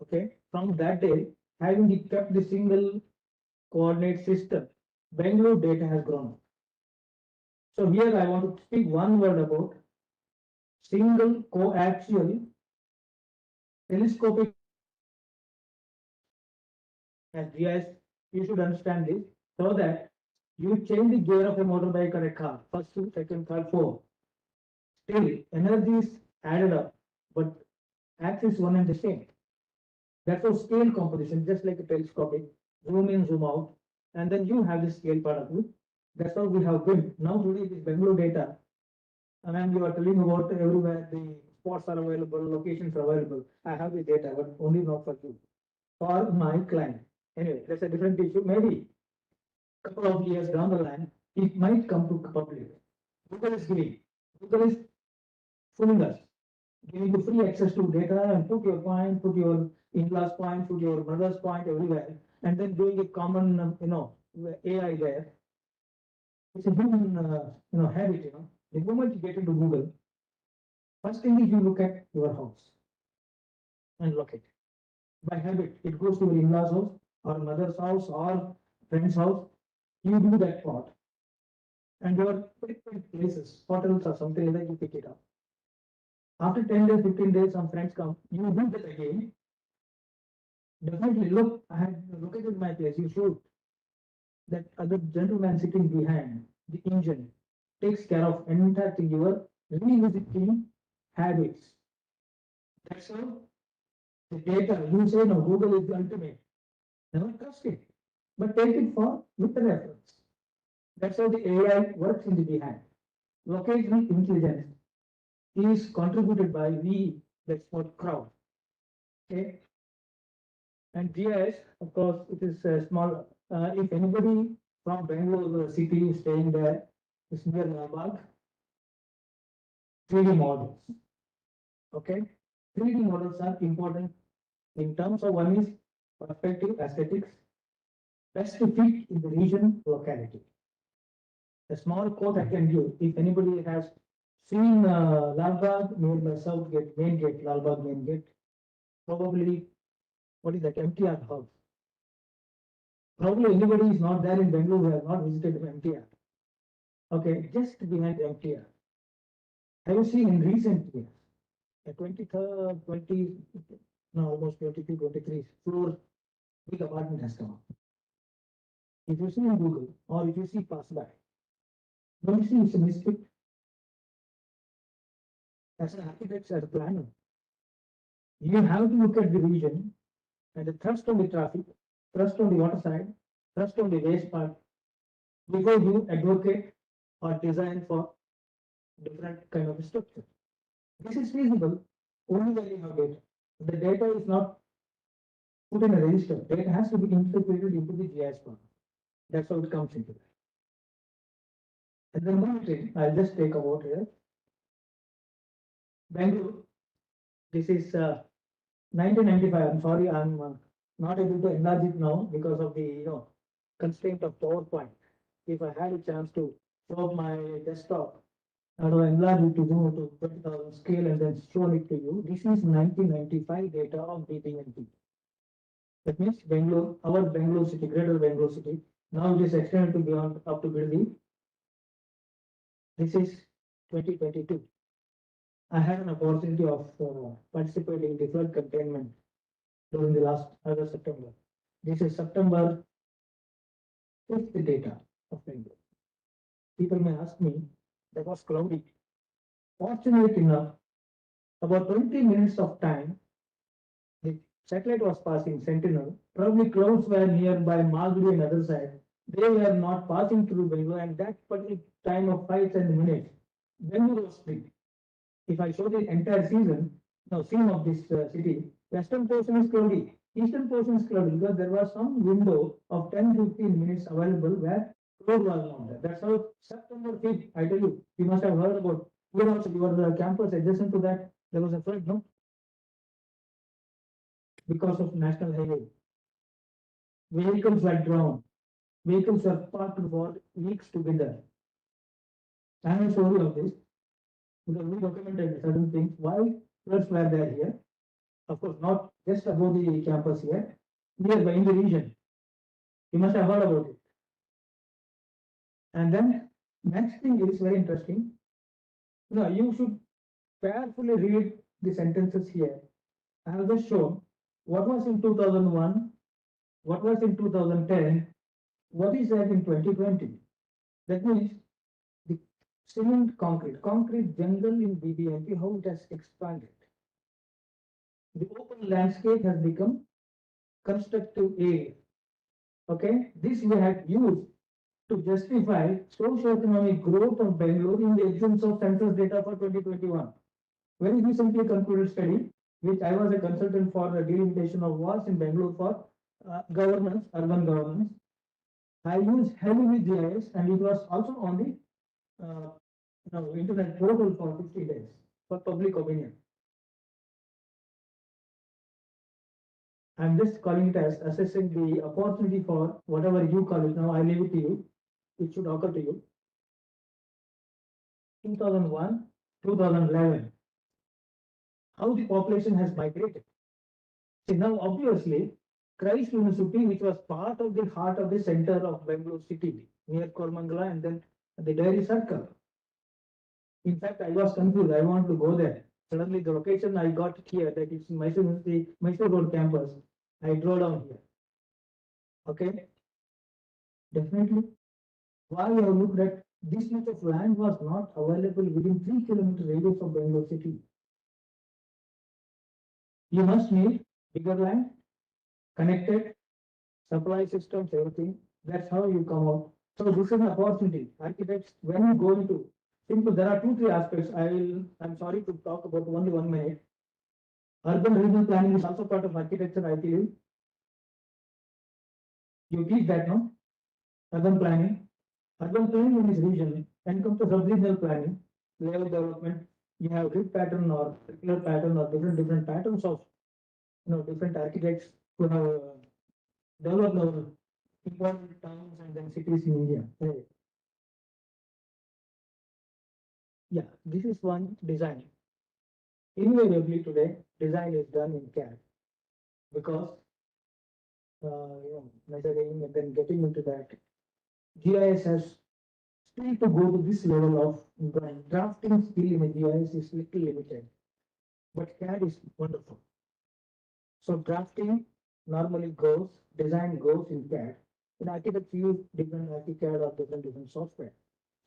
Okay, from that day, having kept the single coordinate system, Bangalore data has grown. So here I want to speak one word about single coaxial telescopic as GIS. You should understand this so that you change the gear of a motorbike or a car, first, second, third, fourth. Still, energy is added up, but axis one and the same. That's how scale composition, just like a telescopic, zoom in, zoom out, and then you have the scale part of it. That's how we have built. Now today this Bangalore data, and when you are telling about everywhere the spots are available, locations are available. I have the data, but only not for you, for my client. Anyway, that's a different issue. Maybe couple of years down the line, it might come to public. Google is giving. Google is fooling us, giving you free access to data and put your point, put your in-laws point, put your brother's point everywhere, and then doing a common, AI there. It's a human, habit. The moment you get into Google, first thing is you look at your house and locate. By habit, it goes to your in-laws house or mother's house or friend's house. You do that part, and your frequent places, hotels or something like that, you pick it up. After 10 days, 15 days, some friends come, you do that again. Definitely, look, I had located my place, you should. That other gentleman sitting behind the engine takes care of entire thing, your revisiting habits. That's how the data, you say no, Google is the ultimate. Never trust it, but take it for with the reference. That's how the AI works in the behind. Locational intelligence is contributed by we, that's what crowd. Okay. And GIS, of course, it is small. If anybody from Bangalore city is staying there, it's near Lalbagh. 3D models. Okay. 3D models are important in terms of one is perspective aesthetics, best to fit in the region locality. A small quote I can give, if anybody has seen Lalbagh near the south gate, main gate, Lalbagh main gate, probably what is that MTR house? Probably anybody is not there in Bangalore who has not visited MTR. Okay, just behind MTR. Have you seen in recent years, a 23rd, 20, no, almost 22, 23 floor big apartment has come up. If you see in Google or if you see pass by, don't you see it's a mistake? As an architect, as a planner, you have to look at the region and the thrust on the traffic, thrust on the water side, thrust on the waste part, before you advocate or design for different kind of structure. This is feasible only when you have data. The data is not put in a register. Data has to be integrated into the GIS part. That's how it comes into that. And then monitoring, I'll just take about here. Bangalore, this is 1995. I'm sorry, I'm not able to enlarge it now because of the constraint of PowerPoint. If I had a chance to show up my desktop, I will enlarge it to go to 20,000 scale and then show it to you. This is 1995 data of BTNP. That means Bangalore, our Bangalore city, greater Bangalore city. Now it is extended to beyond up to building. This is 2022. I had an opportunity of participating in the flood containment during the last August, September. This is September 5th data of Bangalore. People may ask me, that was cloudy. Fortunate enough, about 20 minutes of time, the satellite was passing Sentinel. Probably clouds were nearby Malgudi and other side. they were not passing through Bangalore, and that particular time of 5 10 minutes, Bangalore was split. If I show the entire season, now scene of this city, western portion is cloudy, eastern portion is cloudy because there was some window of 10 15 minutes available where road was not there. That's how September 5th, I tell you, you must have heard about here also your campus adjacent to that, there was a flood, no? Because of national highway. Vehicles were drowned. Vehicles were parked for weeks together. I am sure of this because we documented certain things. Why floods were there here? Of course, not just above the campus here, nearby in the region. You must have heard about it. And then next thing is very interesting. Now you should carefully read the sentences here. I have just shown what was in 2001, what was in 2010, what is that in 2020. That means the cement concrete jungle in BBMP, how it has expanded. The open landscape has become constructive area. Okay, this we had used to justify socio-economic growth of Bangalore in the absence of census data for 2021. Very recently concluded study, which I was a consultant for the delimitation of walls in Bangalore for governance, urban governance. I used heavily GIS and it was also on the internet portal for 50 days for public opinion. I'm just calling it as assessing the opportunity for whatever you call it now. I leave it to you. It should occur to you. 2001, 2011. How the population has migrated. See, now obviously, Christ University, which was part of the heart of the center of Bangalore city, near Kormangala and then the Dairy Circle. In fact, I was confused. I want to go there. Suddenly, the location I got here, that is Mysore University, Mysore Road campus, I drove down here. Okay, definitely. Why I looked at this much of land was not available within 3 kilometer radius of Bangalore city. You must need bigger land, connected, supply systems, everything. That's how you come out. So this is an opportunity. Architects, when you go into simple, there are 2 3 aspects. I'm sorry to talk about only 1 minute. Urban regional planning is also part of architecture, I believe. You teach that, no? Urban planning. Urban planning in this region, when it comes to sub-regional planning, layout development, you have grid pattern or circular pattern or different patterns of different architects who have developed our important towns and then cities in India. Right. Yeah, this is one design. Invariably today, design is done in CAD because measuring and then getting into that. GIS has still to go to this level of drawing. Drafting skill in a GIS is little limited, but CAD is wonderful. So drafting normally goes, design goes in CAD. In architects use different ArchiCAD or different software.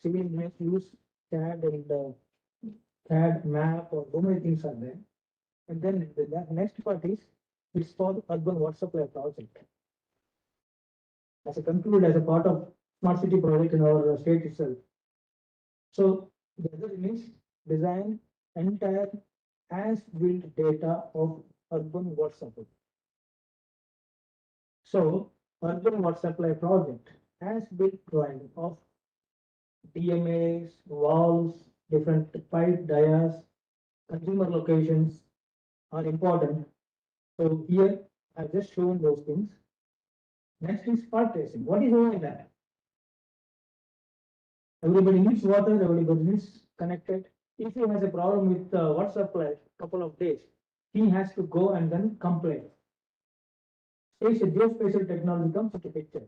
Civil engineers use CAD and CAD map or so many things are there. And then the next part is it's called urban water supply project. As a concluded as a part of smart city project in our state itself. So the other is design entire as built data of urban water supply. So urban water supply project as built drawing of DMAs, walls, different pipe dias, consumer locations are important. So here I've just shown those things. Next is part tracing. What is over that? Everybody needs water, everybody needs connected. If he has a problem with water supply, couple of days, he has to go and then complain. Spatial geospatial technology comes into picture.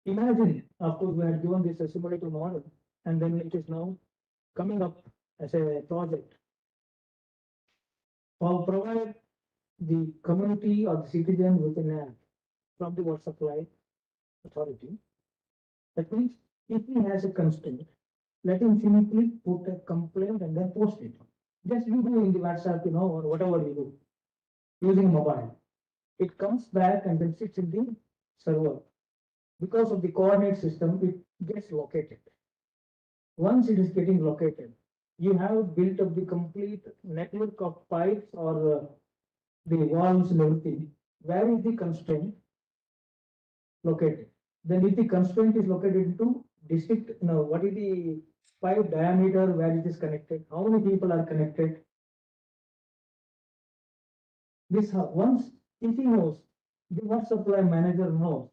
Imagine, of course, we had given this a simulator model, and then it is now coming up as a project. Or provide the community or the citizen with an app from the water supply authority. That means if he has a constraint, let him simply put a complaint and then post it. Just you do in the WhatsApp, or whatever you do, using mobile. It comes back and then sits in the server. because of the coordinate system, it gets located. Once it is getting located, you have built up the complete network of pipes or the valves and everything. Where is the constraint located? Then if the constraint is located into district, now what is the pipe diameter, where it is connected, how many people are connected? This once if he knows, the water supply manager knows,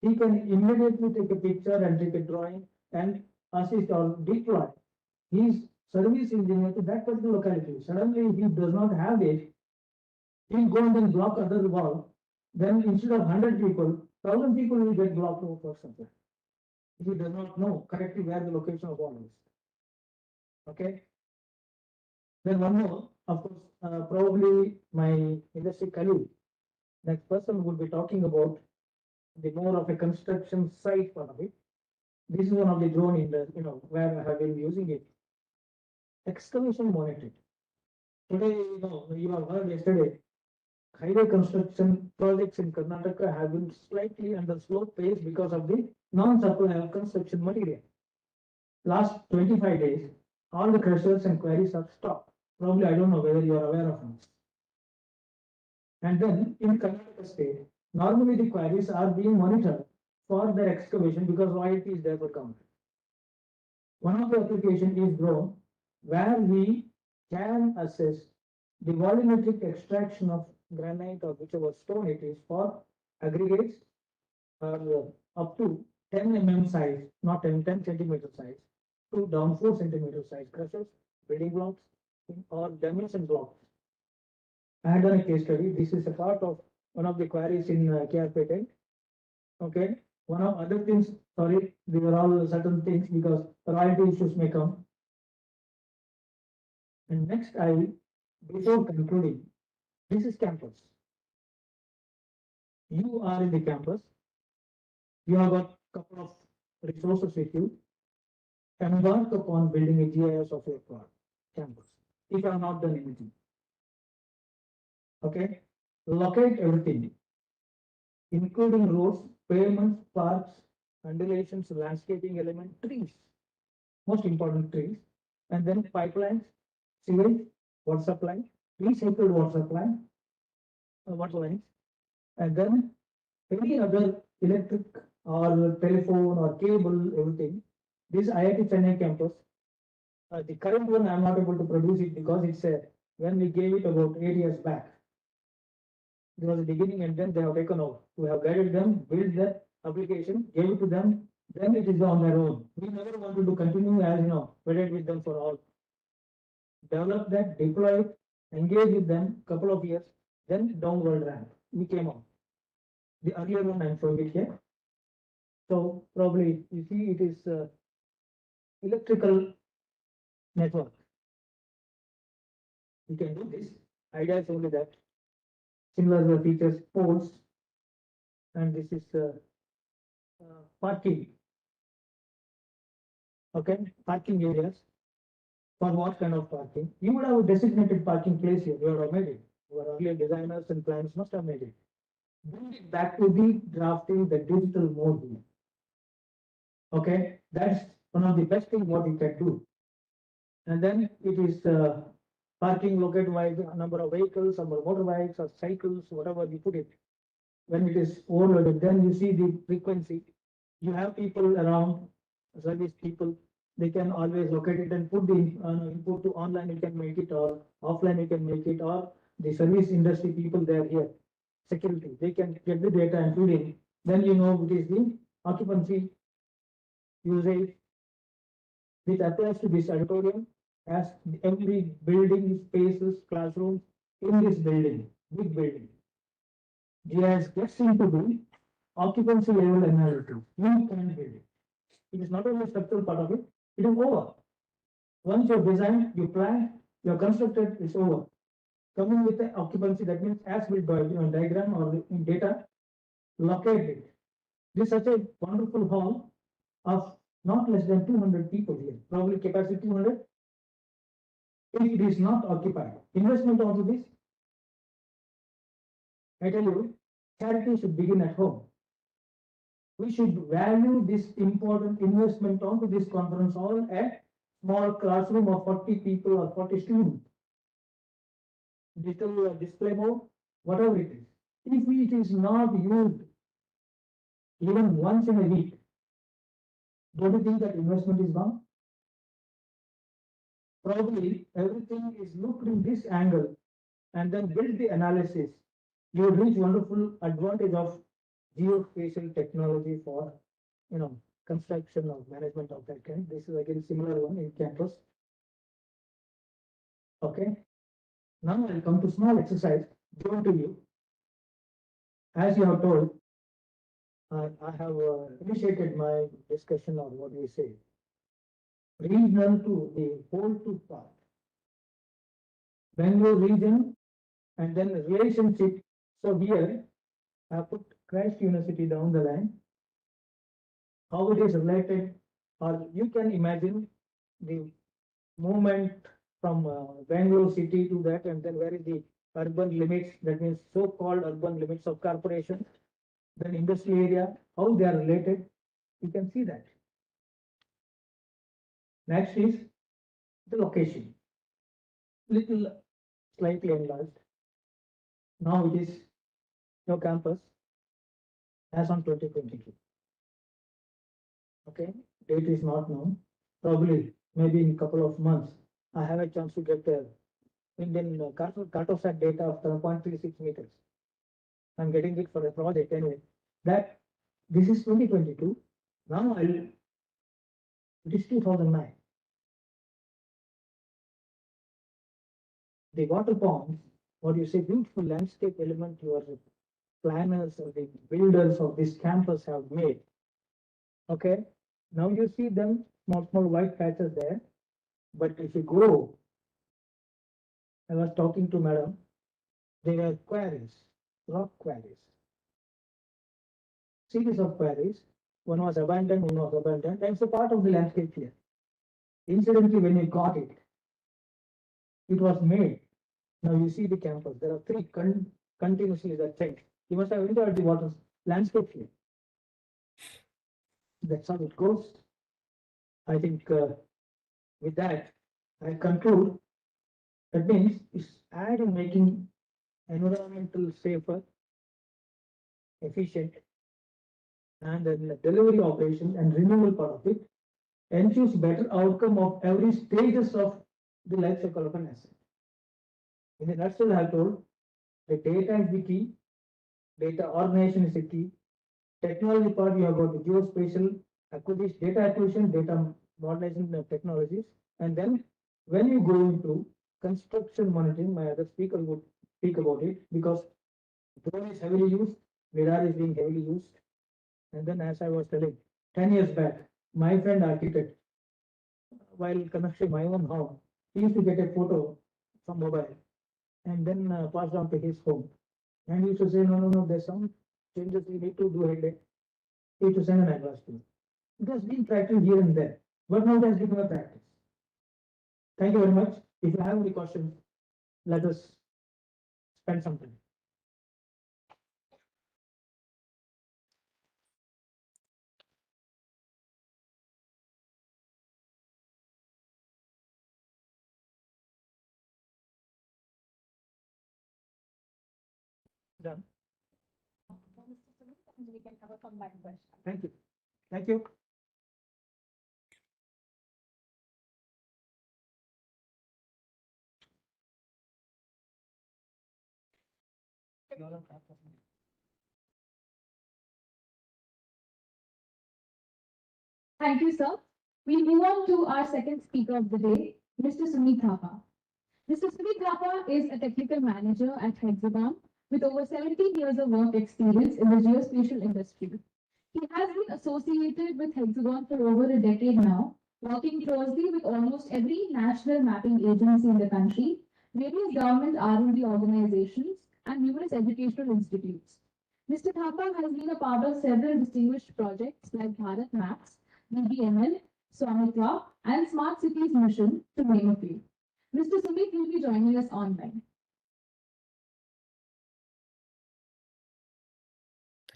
he can immediately take a picture and take a drawing and assist or deploy his service engineer to that particular locality. Suddenly, if he does not have it, he'll go and then block other wall. Then instead of 100 people, 1,000 people will get blocked over for something. If he does not know correctly where the location of wall is. Okay. Then one more, of course, probably my industry colleague, next person will be talking about the more of a construction site part of it. This is one of the drone in the, where I have been using it. Excavation monitoring. Today, you have heard yesterday, highway construction projects in Karnataka have been slightly under slow pace because of the non-supply of construction material. Last 25 days, all the crushers and quarries have stopped. Probably, I don't know whether you are aware of this. And then in Karnataka state, normally the quarries are being monitored for their excavation because royalty is there for government. One of the application is drone, where we can assess the volumetric extraction of granite or whichever stone it is for aggregates up to 10 mm size, not 10 centimeter size, to down 4 centimeter size crushers, building blocks, or dimension blocks. I had done a case study. This is a part of one of the quarries in KRPT. Okay. One of other things, sorry, these are all certain things because royalty issues may come. And next, before concluding, this is campus. You are in the campus. You have got a couple of resources with you. Embark upon building a GIS of your campus. If you have not done anything. Okay. Locate everything, including roads, pavements, parks, undulations, landscaping element, trees. Most important trees. And then pipelines, sewage, water supply, recycled water supply, water lines, and then any other electric or telephone or cable, everything. This IIT Chennai campus, the current one I'm not able to produce it because it's when we gave it about 8 years back. There was a beginning and then they have taken over. We have guided them, built the application, gave it to them, then it is on their own. We never wanted to continue as waited with them for all. Develop that, deploy it, engage with them couple of years, then downward ramp. We came on. The earlier one I'm showing it here. So probably you see it is electrical network. You can do this. Idea is only that. Similar features, poles, and this is parking. Okay, parking areas. For what kind of parking? You would have a designated parking place here. You would have made it. Your earlier designers and planners must have made it. Bring it back to the drafting, the digital mode. Okay, that's one of the best things what you can do. And then it is parking located by the number of vehicles, number of motorbikes or cycles, whatever you put it. When it is overloaded, then you see the frequency. You have people around, service people, they can always locate it and put the input to online, you can make it, or offline, you can make it, or the service industry people, they are here, security, they can get the data and put in. Then it is the occupancy usage, which applies to this auditorium as every building, spaces, classrooms in this building, big building. GIS gets into the occupancy level analysis. You can build it. It is not only a structural part of it, it is over. Once you design, you plan, you have constructed, it's over. Coming with the occupancy, that means as built by diagram or in data, locate it. This is such a wonderful hall of not less than 200 people here, probably capacity 200. If it is not occupied, investment onto this, I tell you, charity should begin at home. we should value this important investment onto this conference hall at small classroom of 40 people or 40 students. Digital display mode, whatever it is. If it is not used even once in a week, don't you think that investment is gone? Probably everything is looked in this angle and then build the analysis. You will reach wonderful advantage of geospatial technology for, construction or management of that kind. This is again similar one in campus. Okay. Now I'll come to small exercise given to you. As you have told, I have initiated my discussion on what we say. Regional to the whole two part. Bangalore region and then relationship. So here I put Christ University down the line. How it is related, or you can imagine the movement from Bangalore city to that, and then where is the urban limits, that means so-called urban limits of corporation, then industrial area, how they are related, you can see that. Next is the location, little slightly enlarged. Now it is your campus as on 2022. Okay, date is not known, probably maybe in a couple of months, I have a chance to get the Indian Cartosat data of 7.36 meters. I'm getting it for a project anyway. That this is 2022. Now it is 2009. The water ponds, what you say, beautiful landscape element your planners or the builders of this campus have made. Okay, now you see them small white patches there, but if you go, I was talking to madam, they were quarries, rock quarries. Series of quarries, one was abandoned, one was abandoned. That's a part of the landscape here. Incidentally, when you got it, it was made. Now you see the campus. There are three continuously that change. You must have entered the water landscape here. That's how it goes. I think with that, I conclude. That means it's add in making environmental safer, efficient, and then the delivery operation and renewable part of it ensures better outcome of every stages of the life cycle of an asset. In the nutshell, I have told the data is the key, data organization is the key, technology part you have got the geospatial acquisition, data acquisition, data modernization technologies, and then when you go into construction monitoring, my other speaker would speak about it because drone is heavily used, radar is being heavily used, and then as I was telling, 10 years back, my friend architect, while constructing my own home, he used to get a photo from mobile and then pass on to his home. And he used to say, no, there's some changes we need to do ahead. He used to send an advice to me. It has been practiced here and there, but now it has become a practice. Thank you very much. If you have any questions, let us spend some time. Done. We can have a combined question. Thank you. Thank you. Thank you, sir. We move on to our second speaker of the day, Mr. Sumit Thapa. Mr. Sumit Thapa is a technical manager at Hexagon with over 17 years of work experience in the geospatial industry. He has been associated with Hexagon for over a decade now, working closely with almost every national mapping agency in the country, various government R&D organizations, and numerous educational institutes. Mr. Thapa has been a part of several distinguished projects like Bharat Maps, BBML, Swamitwa, and Smart Cities Mission, to name a few. Mr. Sumit will be joining us online.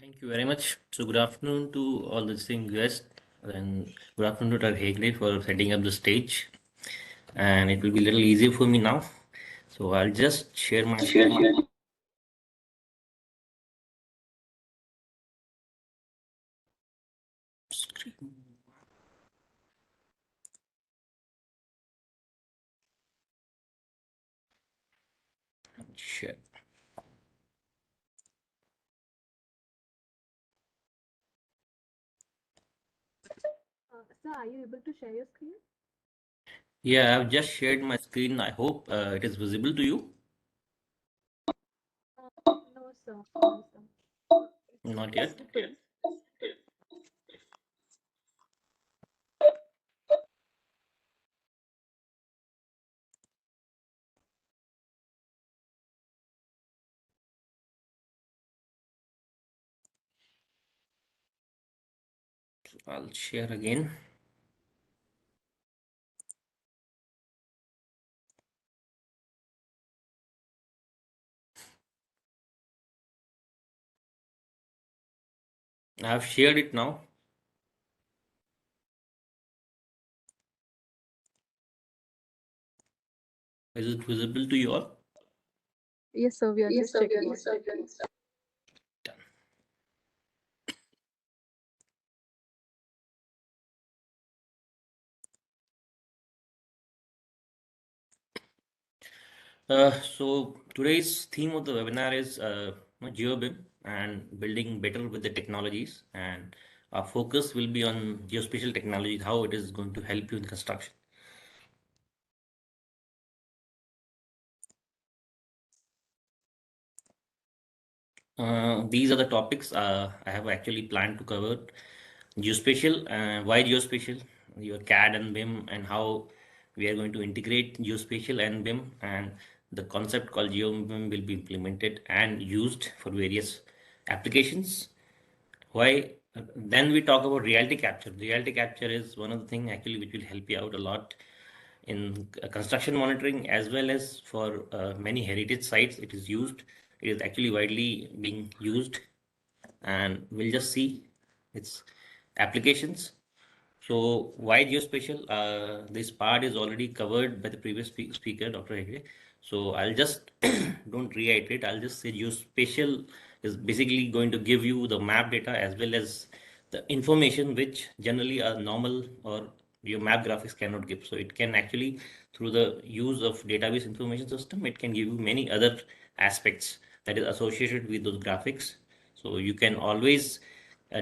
Thank you very much. So good afternoon to all the distinguished guests, and good afternoon to Dr. Hegde for setting up the stage. And it will be a little easier for me now. So I'll just share my screen. Share. Sir, are you able to share your screen? Yeah, I've just shared my screen. I hope it is visible to you. No, sir. No, sir. Not yet. So I'll share again. I've shared it now. Is it visible to you all? Yes, sir. We are just checking on it. Done. So today's theme of the webinar is GeoBIM and building better with the technologies. And our focus will be on geospatial technologies, how it is going to help you in construction. These are the topics I have actually planned to cover. Geospatial, why geospatial, your CAD and BIM, and how we are going to integrate geospatial and BIM, and the concept called GeoBIM will be implemented and used for various applications. Why? Then we talk about reality capture. Reality capture is one of the things actually which will help you out a lot in construction monitoring, as well as for many heritage sites. It is used. It is actually widely being used, and we'll just see its applications. So why geospatial? This part is already covered by the previous speaker, Dr. Hegde. So I'll just don't reiterate. I'll just say geospatial is basically going to give you the map data as well as the information which generally a normal or your map graphics cannot give. So it can actually, through the use of database information system, it can give you many other aspects that is associated with those graphics. So you can always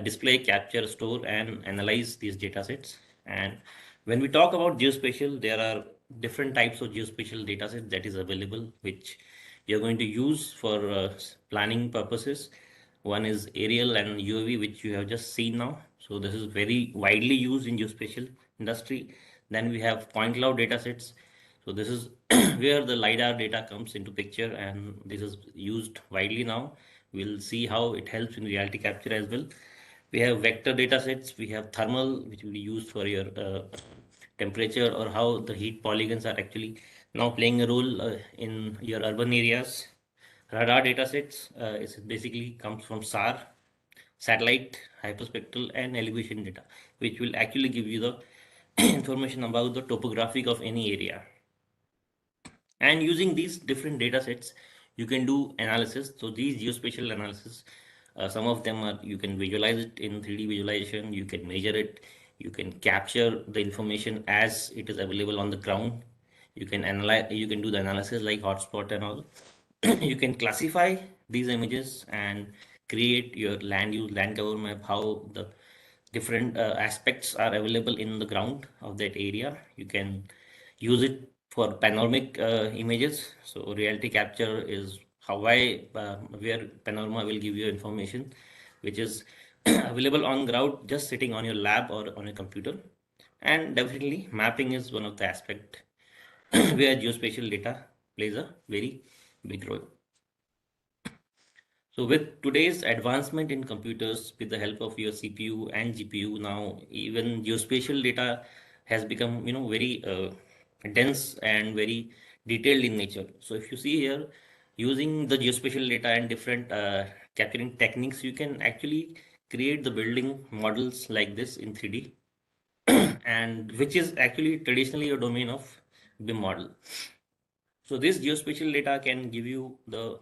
display, capture, store, and analyze these data sets. And when we talk about geospatial, there are different types of geospatial data sets that is available, which you're going to use for planning purposes. One is aerial and UAV, which you have just seen now. So this is very widely used in geospatial industry. Then we have point cloud data sets. So this is where the LiDAR data comes into picture, and this is used widely now. We'll see how it helps in reality capture as well. We have vector data sets, we have thermal, which will be used for your temperature or how the heat polygons are actually now playing a role in your urban areas. Radar data sets is basically comes from SAR, satellite, hyperspectral, and elevation data, which will actually give you the information about the topographic of any area. And using these different data sets, you can do analysis. So these geospatial analysis, some of them are, you can visualize it in 3D visualization, you can measure it, you can capture the information as it is available on the ground, you can analyze, you can do the analysis like hotspot and all. You can classify these images and create your land use, land cover map, how the different aspects are available in the ground of that area. You can use it for panoramic images. So reality capture is how I where panorama will give you information which is available on ground just sitting on your lab or on a computer. And definitely mapping is one of the aspect where geospatial data plays a very big role. So with today's advancement in computers, with the help of your CPU and GPU, now even geospatial data has become, very dense and very detailed in nature. So if you see here, using the geospatial data and different capturing techniques, you can actually create the building models like this in 3D, and which is actually traditionally a domain of BIM model. So this geospatial data can give you the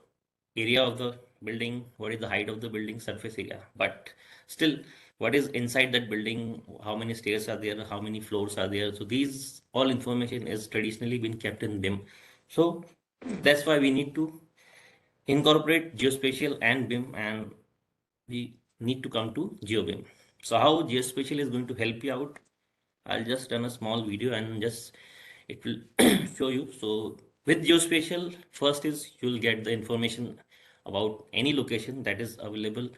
area of the building, what is the height of the building surface area, but still what is inside that building, how many stairs are there, how many floors are there. So these all information is traditionally been kept in BIM. So that's why we need to incorporate geospatial and BIM, and we need to come to GeoBIM. So how geospatial is going to help you out? I'll just run a small video and just it will show you. So with geospatial, first is you'll get the information about any location that is available.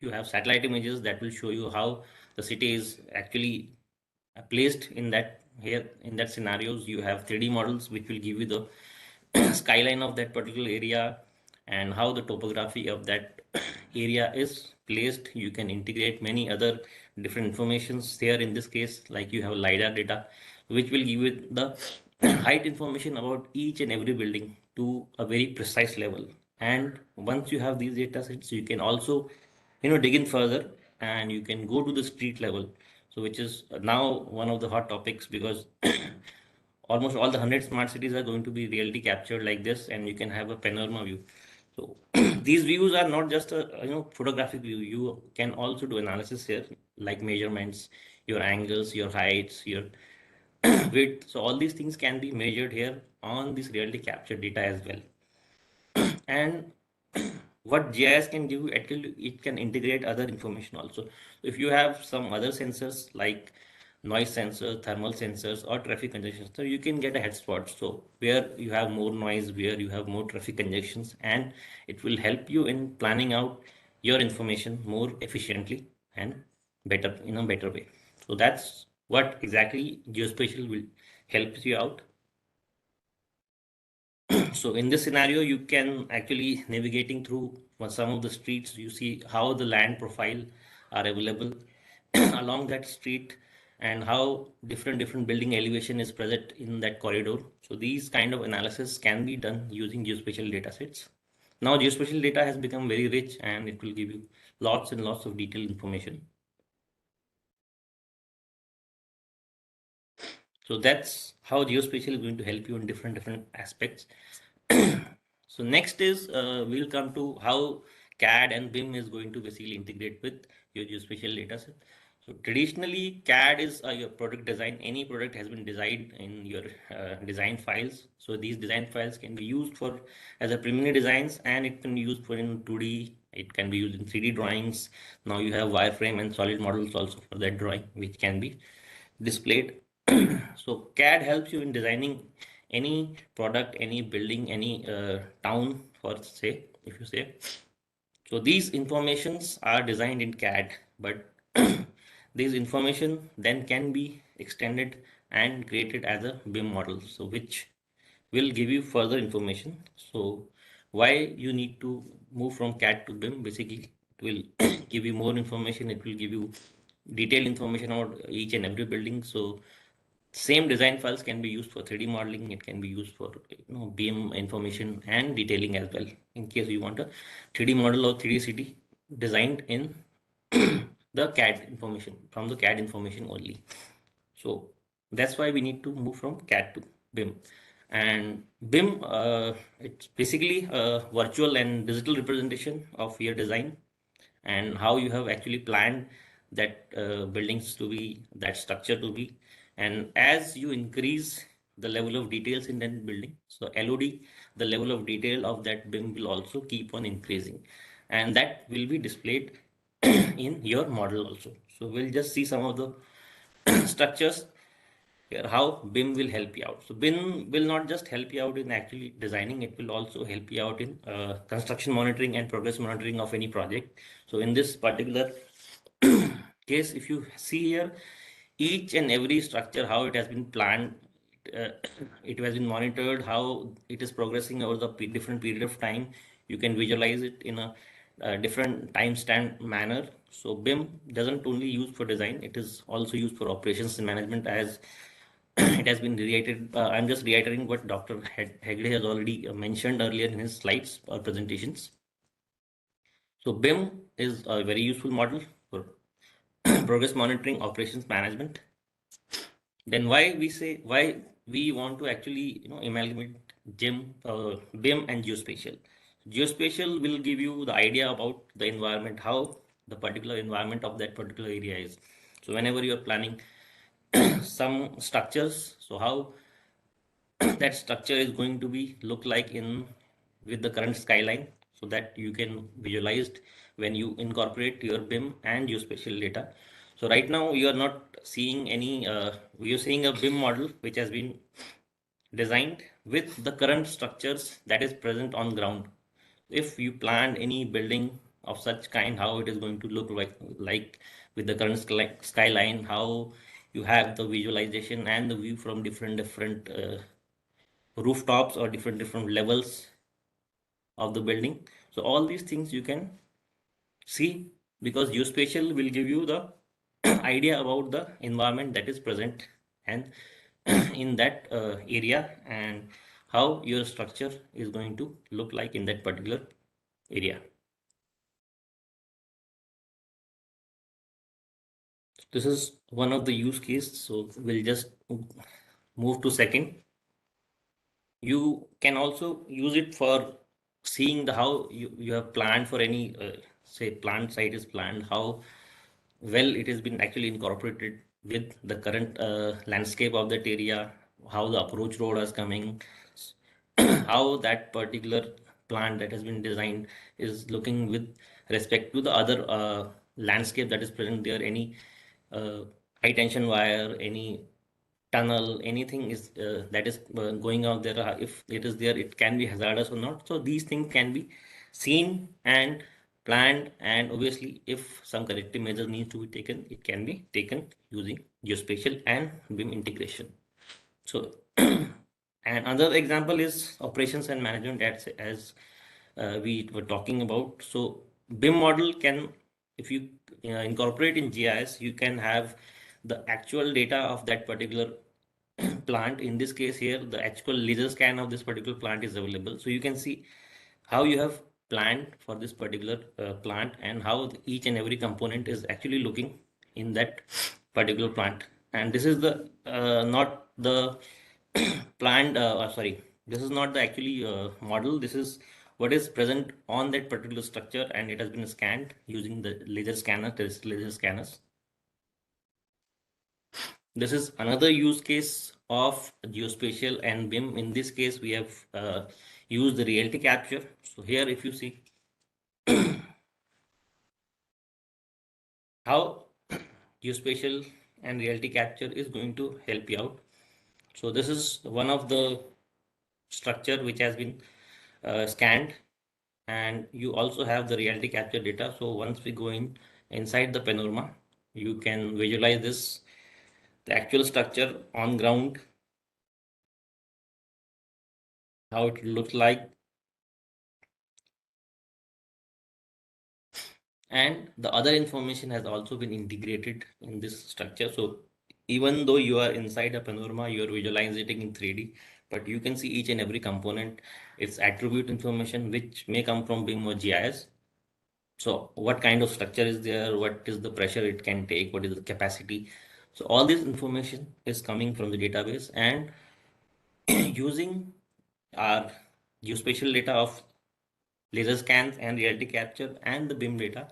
You have satellite images that will show you how the city is actually placed in that here in that scenarios. You have 3D models which will give you the skyline of that particular area and how the topography of that area is placed. You can integrate many other different informations there. In this case, like you have LiDAR data, which will give you the height information about each and every building to a very precise level. And once you have these data sets, you can also, dig in further and you can go to the street level. So which is now one of the hot topics, because almost all the 100 smart cities are going to be reality captured like this, and you can have a panorama view. So these views are not just a photographic view. You can also do analysis here, like measurements, your angles, your heights, your width. So all these things can be measured here on this reality captured data as well. And what GIS can give you, actually, it can integrate other information also. If you have some other sensors like noise sensors, thermal sensors, or traffic congestion, so you can get a head spot. So where you have more noise, where you have more traffic congestions, and it will help you in planning out your information more efficiently and better in a better way. So that's what exactly geospatial will help you out. So in this scenario, you can actually navigating through some of the streets, you see how the land profile are available along that street and how different building elevation is present in that corridor. So these kind of analysis can be done using geospatial data sets. Now geospatial data has become very rich and it will give you lots and lots of detailed information. So that's how geospatial is going to help you in different aspects. So next is we'll come to how CAD and BIM is going to basically integrate with your geospatial data set. So traditionally, CAD is your product design. Any product has been designed in your design files. So these design files can be used for as a preliminary designs, and it can be used for in 2D. It can be used in 3D drawings. Now you have wireframe and solid models also for that drawing, which can be displayed. So CAD helps you in designing any product, any building, any town, for say, if you say. So these informations are designed in CAD, but these information then can be extended and created as a BIM model, so which will give you further information. So why you need to move from CAD to BIM? Basically, it will give you more information. It will give you detailed information about each and every building. So same design files can be used for 3D modeling. It can be used for BIM information and detailing as well. In case you want a 3D model or 3D city designed in the CAD information, from the CAD information only. So that's why we need to move from CAD to BIM. And BIM, it's basically a virtual and digital representation of your design and how you have actually planned that buildings to be, that structure to be. And as you increase the level of details in that building, so LOD, the level of detail of that BIM will also keep on increasing, and that will be displayed in your model also. So we'll just see some of the structures here, how BIM will help you out. So BIM will not just help you out in actually designing, it will also help you out in construction monitoring and progress monitoring of any project. So in this particular case, if you see here, each and every structure, how it has been planned, uh, it has been monitored, how it is progressing over the different period of time. You can visualize it in a different time stand manner. So BIM doesn't only use for design, it is also used for operations and management, as it has been reiterated. I'm just reiterating what Dr. Hegde has already mentioned earlier in his slides or presentations. So BIM is a very useful model for progress monitoring, operations management. Then why we want to actually amalgamate BIM and geospatial. Geospatial will give you the idea about the environment, how the particular environment of that particular area is. So whenever you are planning some structures, so how that structure is going to be look like in with the current skyline, so that you can visualize when you incorporate your BIM and geospatial data. So right now you are not seeing any you're seeing a BIM model which has been designed with the current structures that is present on ground. If you plan any building of such kind, how it is going to look like with the current skyline, how you have the visualization and the view from different rooftops or different levels of the building. So all these things you can see, because geospatial will give you the idea about the environment that is present and in that area, and how your structure is going to look like in that particular area. This is one of the use case, so we'll just move to second. You can also use it for seeing the how you have planned for any say plant site is planned, how well it has been actually incorporated with the current landscape of that area, how the approach road is coming, how that particular plant that has been designed is looking with respect to the other landscape that is present there, any uh, high tension wire, any tunnel, anything is that is going out there, if it is there, it can be hazardous or not. So these things can be seen and planned, and obviously if some corrective measures need to be taken, it can be taken using geospatial and BIM integration. So and another example is operations and management, as we were talking about. So BIM model can, if you incorporate in GIS, you can have the actual data of that particular plant. In this case here, the actual laser scan of this particular plant is available, so you can see how you have planned for this particular plant, and how each and every component is actually looking in that particular plant. And this is the not the planned sorry, this is not the actually model, this is what is present on that particular structure, and it has been scanned using the laser scanner, laser scanners. This is another use case of geospatial and BIM. In this case, we have used the reality capture. So here, if you see how geospatial and reality capture is going to help you out. So this is one of the structure which has been scanned, and you also have the reality capture data. So once we go in inside the panorama, you can visualize this, the actual structure on ground, how it looks like, and the other information has also been integrated in this structure. So even though you are inside a panorama, you are visualizing in 3D, but you can see each and every component, its attribute information, which may come from BIM or GIS. So what kind of structure is there, what is the pressure it can take, what is the capacity. So all this information is coming from the database, and using our geospatial data of laser scans and reality capture and the BIM data,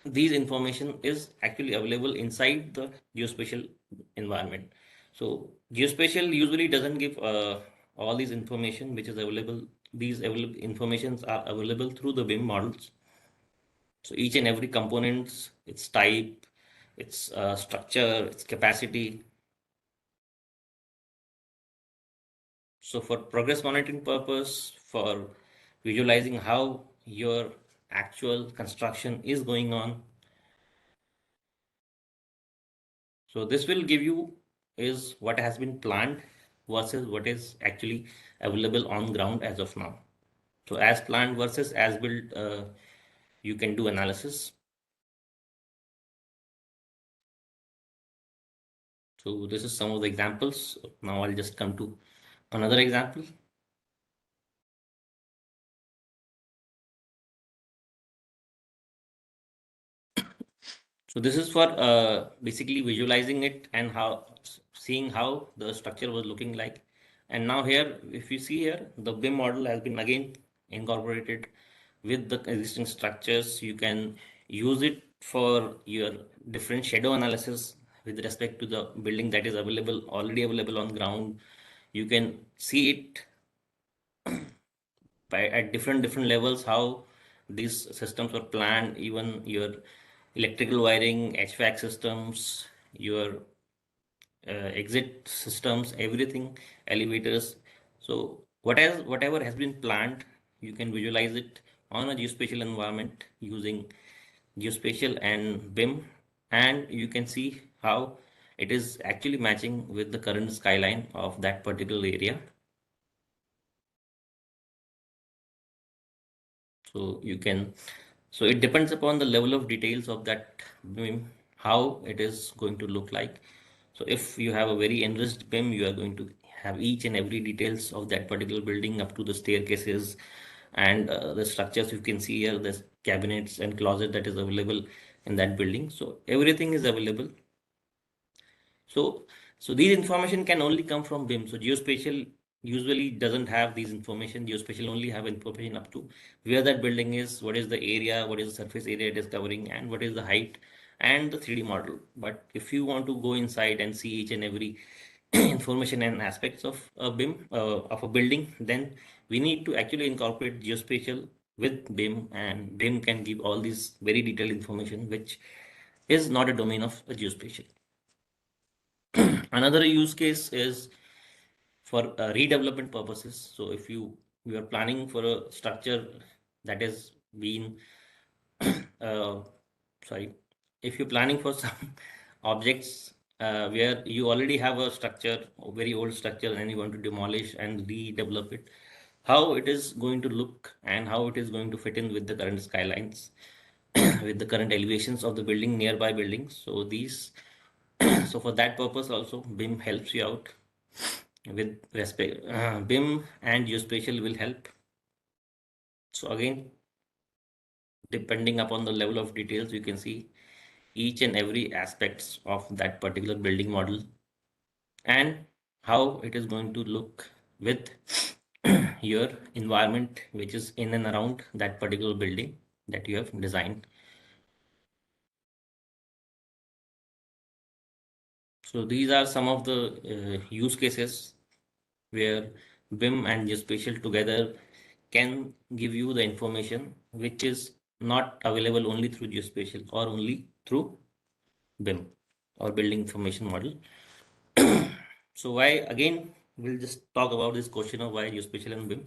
these information is actually available inside the geospatial environment. So geospatial usually doesn't give all these information which is available. These available informations are available through the BIM models. So each and every components, its type, its structure, its capacity. So for progress monitoring purpose, for visualizing how your actual construction is going on, so this will give you is what has been planned versus what is actually available on ground as of now. So as planned versus as built, you can do analysis. So this is some of the examples. Now I'll just come to another example. So this is for basically visualizing it and seeing how the structure was looking like. And now here, if you see here, the BIM model has been again incorporated with the existing structures. You can use it for your different shadow analysis with respect to the building that is already available on ground. You can see it at different levels how these systems were planned, even your electrical wiring, HVAC systems, your exit systems, everything, elevators. So whatever has been planned, you can visualize it on a geospatial environment using geospatial and BIM, and you can see how it is actually matching with the current skyline of that particular area. So you can, so it depends upon the level of details of that BIM, how it is going to look like. So if you have a very enriched BIM, you are going to have each and every details of that particular building up to the staircases and the structures. You can see here the cabinets and closet that is available in that building. So everything is available. So these information can only come from BIM. So geospatial usually doesn't have these information. Geospatial only have information up to where that building is, what is the area, what is the surface area it is covering, and what is the height and the 3D model. But if you want to go inside and see each and every information and aspects of a BIM of a building, then we need to actually incorporate geospatial with BIM, and BIM can give all these very detailed information, which is not a domain of a geospatial. Another use case is for redevelopment purposes. So if you are planning for a structure that is being uh, sorry, if you're planning for some objects where you already have a structure, a very old structure, and you want to demolish and redevelop it, how it is going to look and how it is going to fit in with the current skylines, with the current elevations of the building, nearby buildings. So these, so for that purpose also, BIM helps you out with respect. BIM and geospatial will help. So again, depending upon the level of details, you can see each and every aspects of that particular building model and how it is going to look with your environment which is in and around that particular building that you have designed. So these are some of the use cases where BIM and geospatial together can give you the information which is not available only through geospatial or only through BIM or building information model. So why, again, we'll just talk about this question of why geospatial and BIM.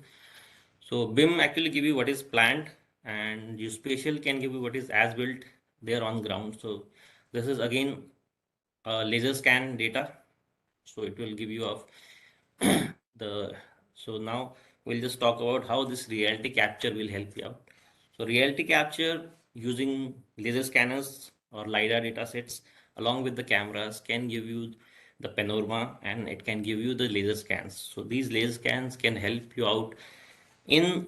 So BIM actually give you what is planned, and geospatial can give you what is as built there on ground. So this is again laser scan data. So it will give you of the, so now we'll just talk about how this reality capture will help you out. So reality capture using laser scanners or LiDAR data sets along with the cameras can give you the panorama, and it can give you the laser scans. So these laser scans can help you out in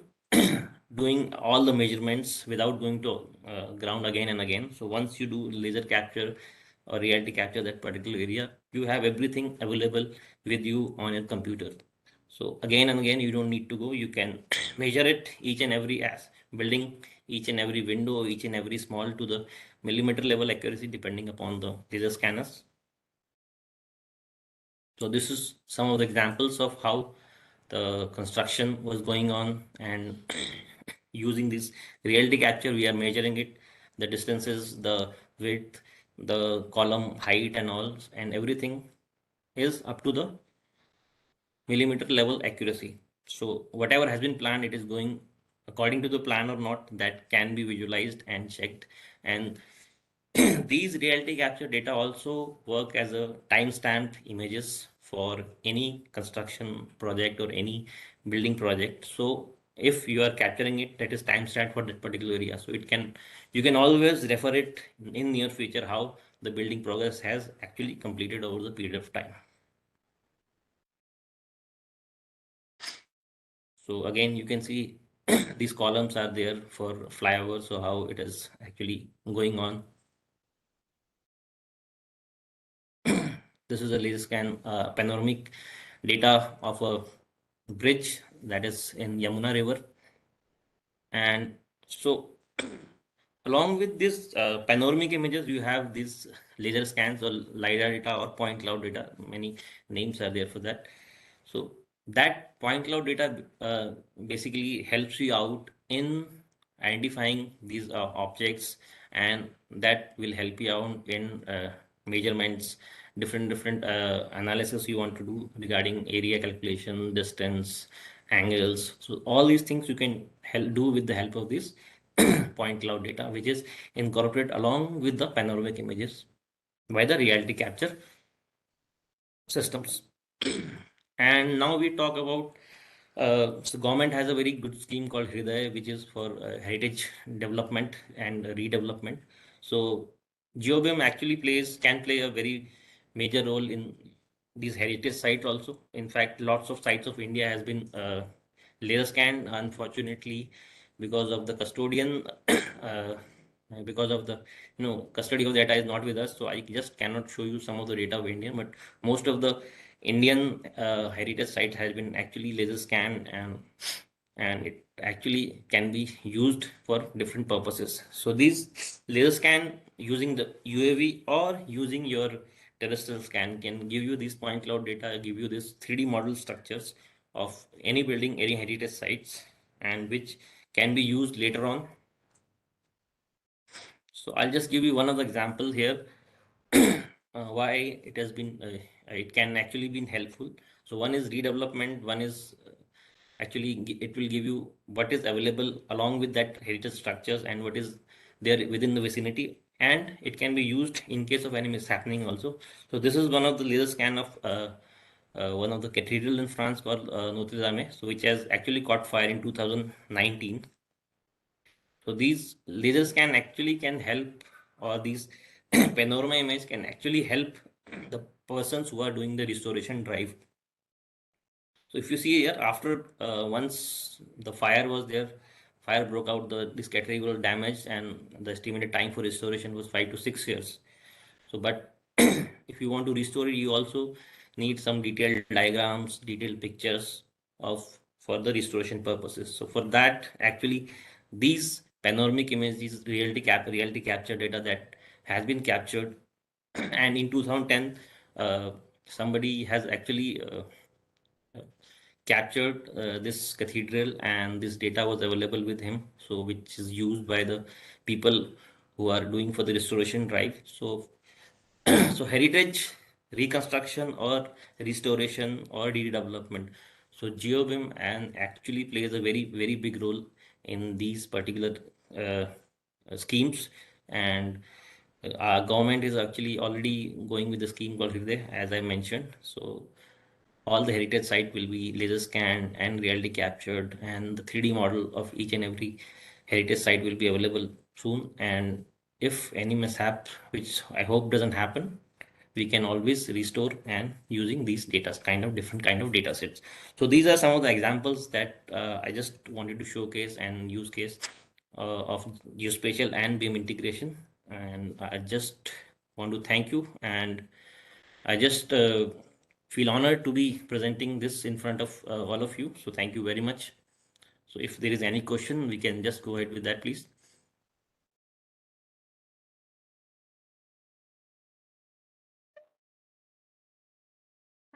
doing all the measurements without going to ground again and again. So once you do laser capture or reality capture that particular area, you have everything available with you on your computer. So again and again, you don't need to go. You can measure it each and every as building, each and every window, each and every small to the millimeter level accuracy depending upon the laser scanners. So this is some of the examples of how the construction was going on, and using this reality capture, we are measuring it, the distances, the width, the column height and all, and everything is up to the millimeter level accuracy. So whatever has been planned, it is going according to the plan or not, that can be visualized and checked. And these reality capture data also work as a timestamp images for any construction project or any building project. So if you are capturing it, that is timestamp for that particular area. So it can, you can always refer it in near future how the building progress has actually completed over the period of time. So again, you can see these columns are there for flyover. So how it is actually going on. This is a laser scan panoramic data of a bridge that is in Yamuna River. And so along with this panoramic images, you have these laser scans or LiDAR data or point cloud data. Many names are there for that. So that point cloud data basically helps you out in identifying these objects, and that will help you out in measurements, different analysis you want to do regarding area calculation, distance, angles. So all these things you can do with the help of this point cloud data, which is incorporated along with the panoramic images by the reality capture systems. And now we talk about so government has a very good scheme called Hriday, which is for heritage development and redevelopment. So GeoBIM actually can play a very major role in these heritage sites also. In fact, lots of sites of India has been laser scanned, unfortunately, because of the custodian, because of the custody of data is not with us. So I just cannot show you some of the data of India, but most of the Indian heritage site has been actually laser scanned, and it actually can be used for different purposes. So these laser scan using the UAV or using your terrestrial scan can give you this point cloud data, give you this 3D model structures of any building, any heritage sites, and which can be used later on. So I'll just give you one of the example here. Why it has been it can actually been helpful. So one is redevelopment, one is actually it will give you what is available along with that heritage structures and what is there within the vicinity, and it can be used in case of any mishappening also. So this is one of the laser scan of one of the cathedral in France called Notre Dame, so which has actually caught fire in 2019. So these lasers can help, or these panorama image can actually help the persons who are doing the restoration drive. So if you see here, after once the fire was there, fire broke out, this cathedral was damaged, and the estimated time for restoration was 5 to 6 years. So, but if you want to restore it, you also need some detailed diagrams, detailed pictures of for the restoration purposes. So for that, actually, these panoramic images, reality capture data that has been captured, and in 2010, somebody has actually captured this cathedral, and this data was available with him, so which is used by the people who are doing for the restoration drive. So so heritage reconstruction or restoration or redevelopment, so GeoBIM and actually plays a very big role in these particular uh, schemes. And our government is actually already going with the scheme called Hriday, as I mentioned. So all the heritage site will be laser scanned and reality captured, and the 3D model of each and every heritage site will be available soon. And if any mishap, which I hope doesn't happen, we can always restore and using these data different kind of data sets. So these are some of the examples that I just wanted to showcase and use case of geospatial and BIM integration. And I just want to thank you, and I just feel honored to be presenting this in front of all of you. So thank you very much. So if there is any question, we can just go ahead with that, please.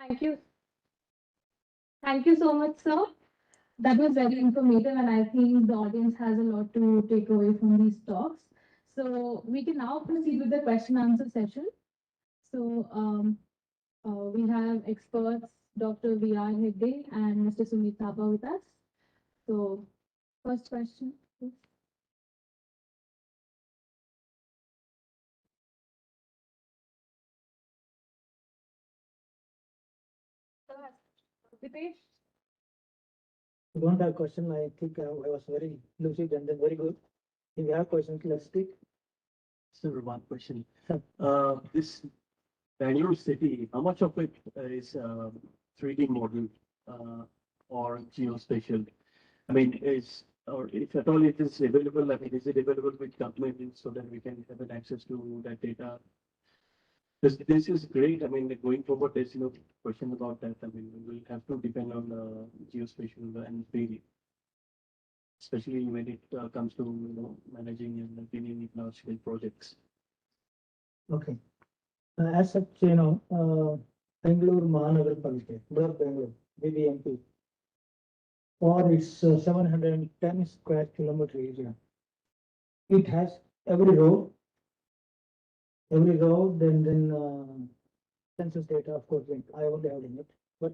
Thank you. Thank you so much, sir. That was very informative, and I think the audience has a lot to take away from these talks. So we can now proceed with the question answer session. So we have experts, Dr. V.R. Hegde and Mr. Sumit Thapa with us. So first question, please. Dipesh? You don't have question, I think I was very lucid and then very good. If you have questions, let's speak. So one question. This Bangalore city, how much of it is 3D model or geospatial? I mean, or if at all it is available, I mean, is it available with government so that we can have an access to that data? This is great. I mean, like, going forward, there's, question about that. I mean, we will have to depend on geospatial and 3D, especially when it comes to, managing and maintaining large scale projects. Okay. As such, Bangalore Mahanagarpalika, North Bangalore, BBMP, for its 710 square kilometer area. It has every road, then census data, of course, I only have limit, but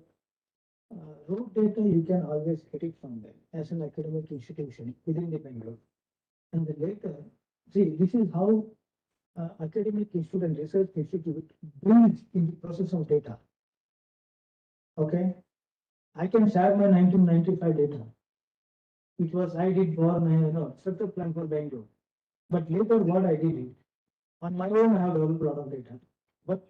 road data, you can always get it from there as an academic institution within the Bangalore. And then later, see, this is how academic institute and research institute builds in the process of data. Okay, I can share my 1995 data, which was I did for my structure plan for Bangalore. But later, what I did it on my own, I have a lot of data, but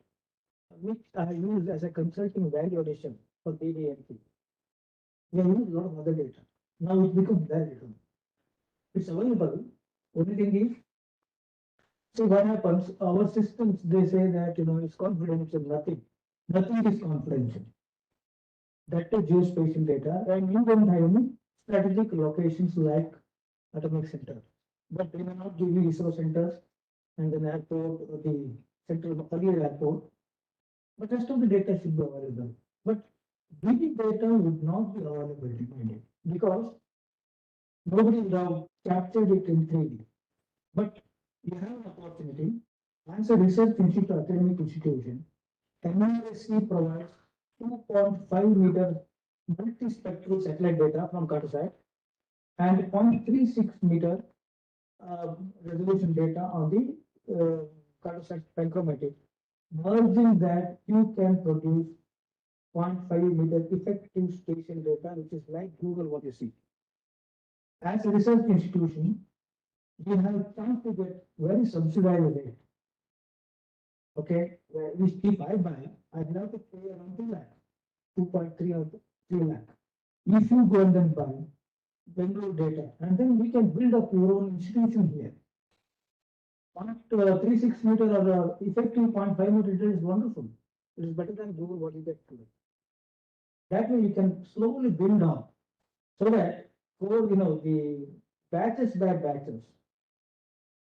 which I use as a consulting value addition for BDMP. We have used a lot of other data. Now it becomes their data. It's available. Only thing is, so what happens? Our systems, they say that it's confidential. Nothing is confidential. That is geospatial data, and you don't have any strategic locations like atomic center, but they may not give you ISRO centers and then airport or the central earlier airport. But rest of the data should be available. But big data would not be available because nobody would have captured it in 3D. But you have an opportunity as a research institute, academic institution. MRSC provides 2.5 meter multispectral satellite data from Cartosat and 0.36 meter resolution data on the Cartosat spectrometer. Merging that, you can produce 0.5 meter effective station data, which is like Google what you see. As a research institution, you have time to get very subsidized rate. Okay, which if I buy, I have to pay around 2 lakh, 2.3 or 3 lakh. If you go and then buy Bangalore data, and then we can build up your own institution here. 0.36 meter or effective 0.5 meter data is wonderful. It is better than Google what you get today. That way you can slowly build on, so that for the batches by batches,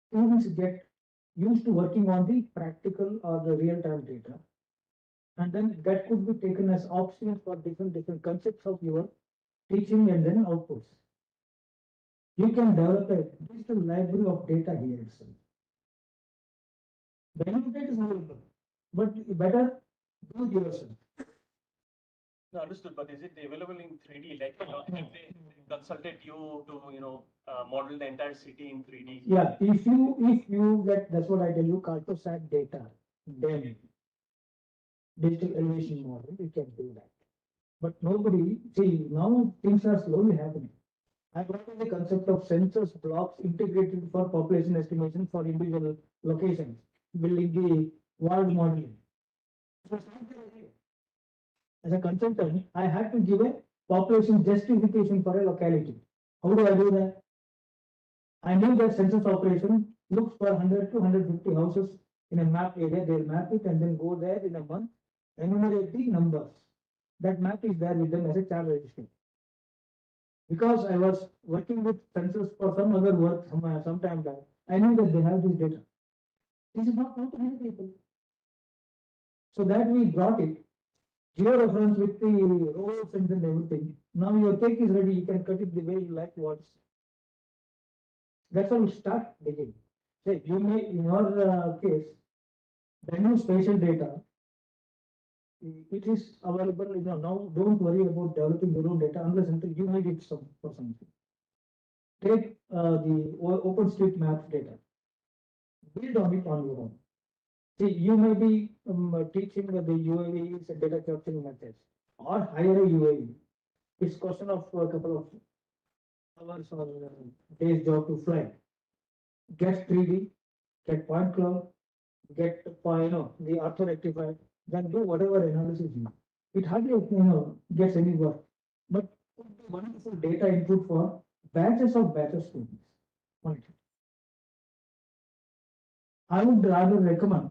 students get used to working on the practical or the real-time data. And then that could be taken as options for different concepts of your teaching and then outputs. You can develop a digital library of data here itself. Benefit is available, but you better do it yourself. No, understood, but is it available in 3D? Like, have they consulted you to, model the entire city in 3D? Yeah, if you get, that's what I tell you, Cartosat data, then digital elevation model, you can do that. But nobody, see, now things are slowly happening. I brought in the concept of census blocks integrated for population estimation for individual locations, building the world modeling. As a consultant, I had to give a population justification for a locality. How do I do that? I knew that census operation looks for 100 to 150 houses in a map area. They'll map it and then go there in a month, enumerate the numbers. That map is there with them as a child registry. Because I was working with census for some other work some time back, I knew that they have this data. This is not known to many people. So that we brought it, geo-reference with the roads and then everything. Now your cake is ready, you can cut it the way you like once. That's how we start digging. Say, you may, in your case, the new spatial data, it is available, now don't worry about developing your own data unless until you need it for something. Take the OpenStreetMap data, build on it on your own. See, you may be teaching the UAVs and data capturing methods or hire a UAV. It's question of a couple of hours or days job to fly. Get 3D, get point cloud, get the ortho rectified, then do whatever analysis you. It hardly gets any work, but wonderful data input for batches of students. I would rather recommend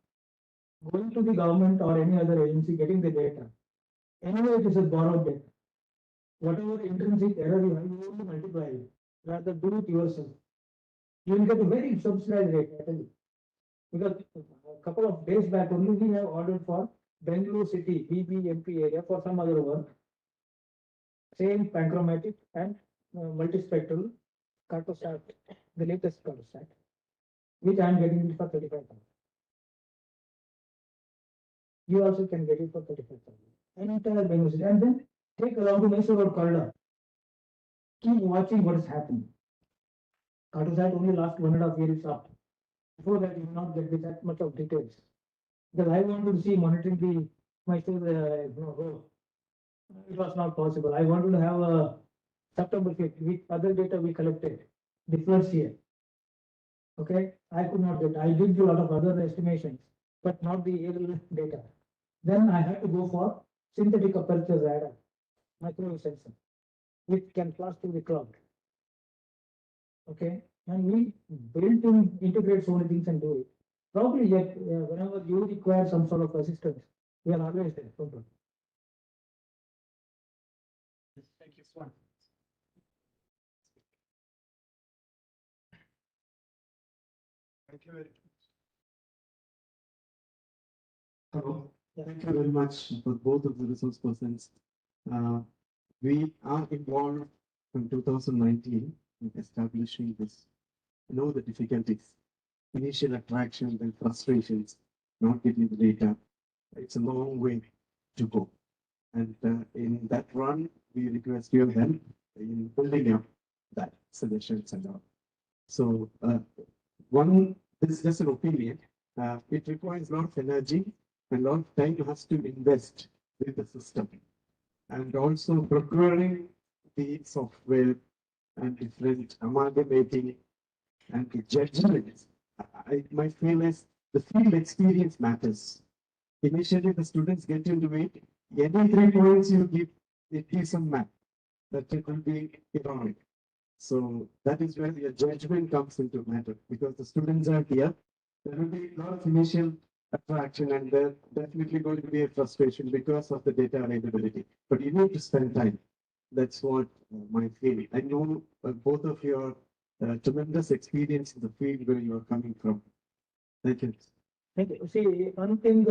going to the government or any other agency, getting the data. Anyway, it is a borrowed data. Whatever intrinsic error you have, you only multiply it, rather do it yourself. You will get a very subsidized rate, I tell you. Because a couple of days back only we have ordered for Bangalore city, BBMP area for some other work. Same panchromatic and multispectral cartosat, the latest cartosat, which I am getting it for 35,000. You also can get it for 35,000. Entire Bangalore city, and then take around to Mysore or Kerala. Keep watching what is happening. Cartosat only last 1.5 years up. Before that, you will not get that much of details. Because I wanted to see monitoring the Mysore road. It was not possible. I wanted to have a September 5th with other data we collected, the floods here. Okay, I could not get. I did a lot of other estimations, but not the aerial data. Then I had to go for synthetic aperture radar, microwave sensor, which can flash through the cloud. Okay, and we built in integrate so many things and do it. Probably yet, whenever you require some sort of assistance, we are always there. Don't worry. Thank you, Swan. Thank you very much. Hello. Yeah. Thank you very much for both of the resource persons. We are involved from 2019 in establishing this. You know the difficulties, initial attractions and frustrations, not getting the data. It's a long way to go. And in that run, we request your help in building up that solutions and all. So this is just an opinion. It requires a lot of energy and a lot of time has to invest with the system. And also procuring the software and different amalgamating and the judgment. My feel is the field experience matters. Initially, the students get into it. Any 3 points you give, it gives some math that it will be economic. So that is where your judgment comes into matter because the students are here. There will be a lot of initial attraction and there definitely going to be a frustration because of the data availability. But you need to spend time. That's what my feeling. I know both of your tremendous experience in the field where you are coming from. Thank you. Thank you. See, one thing,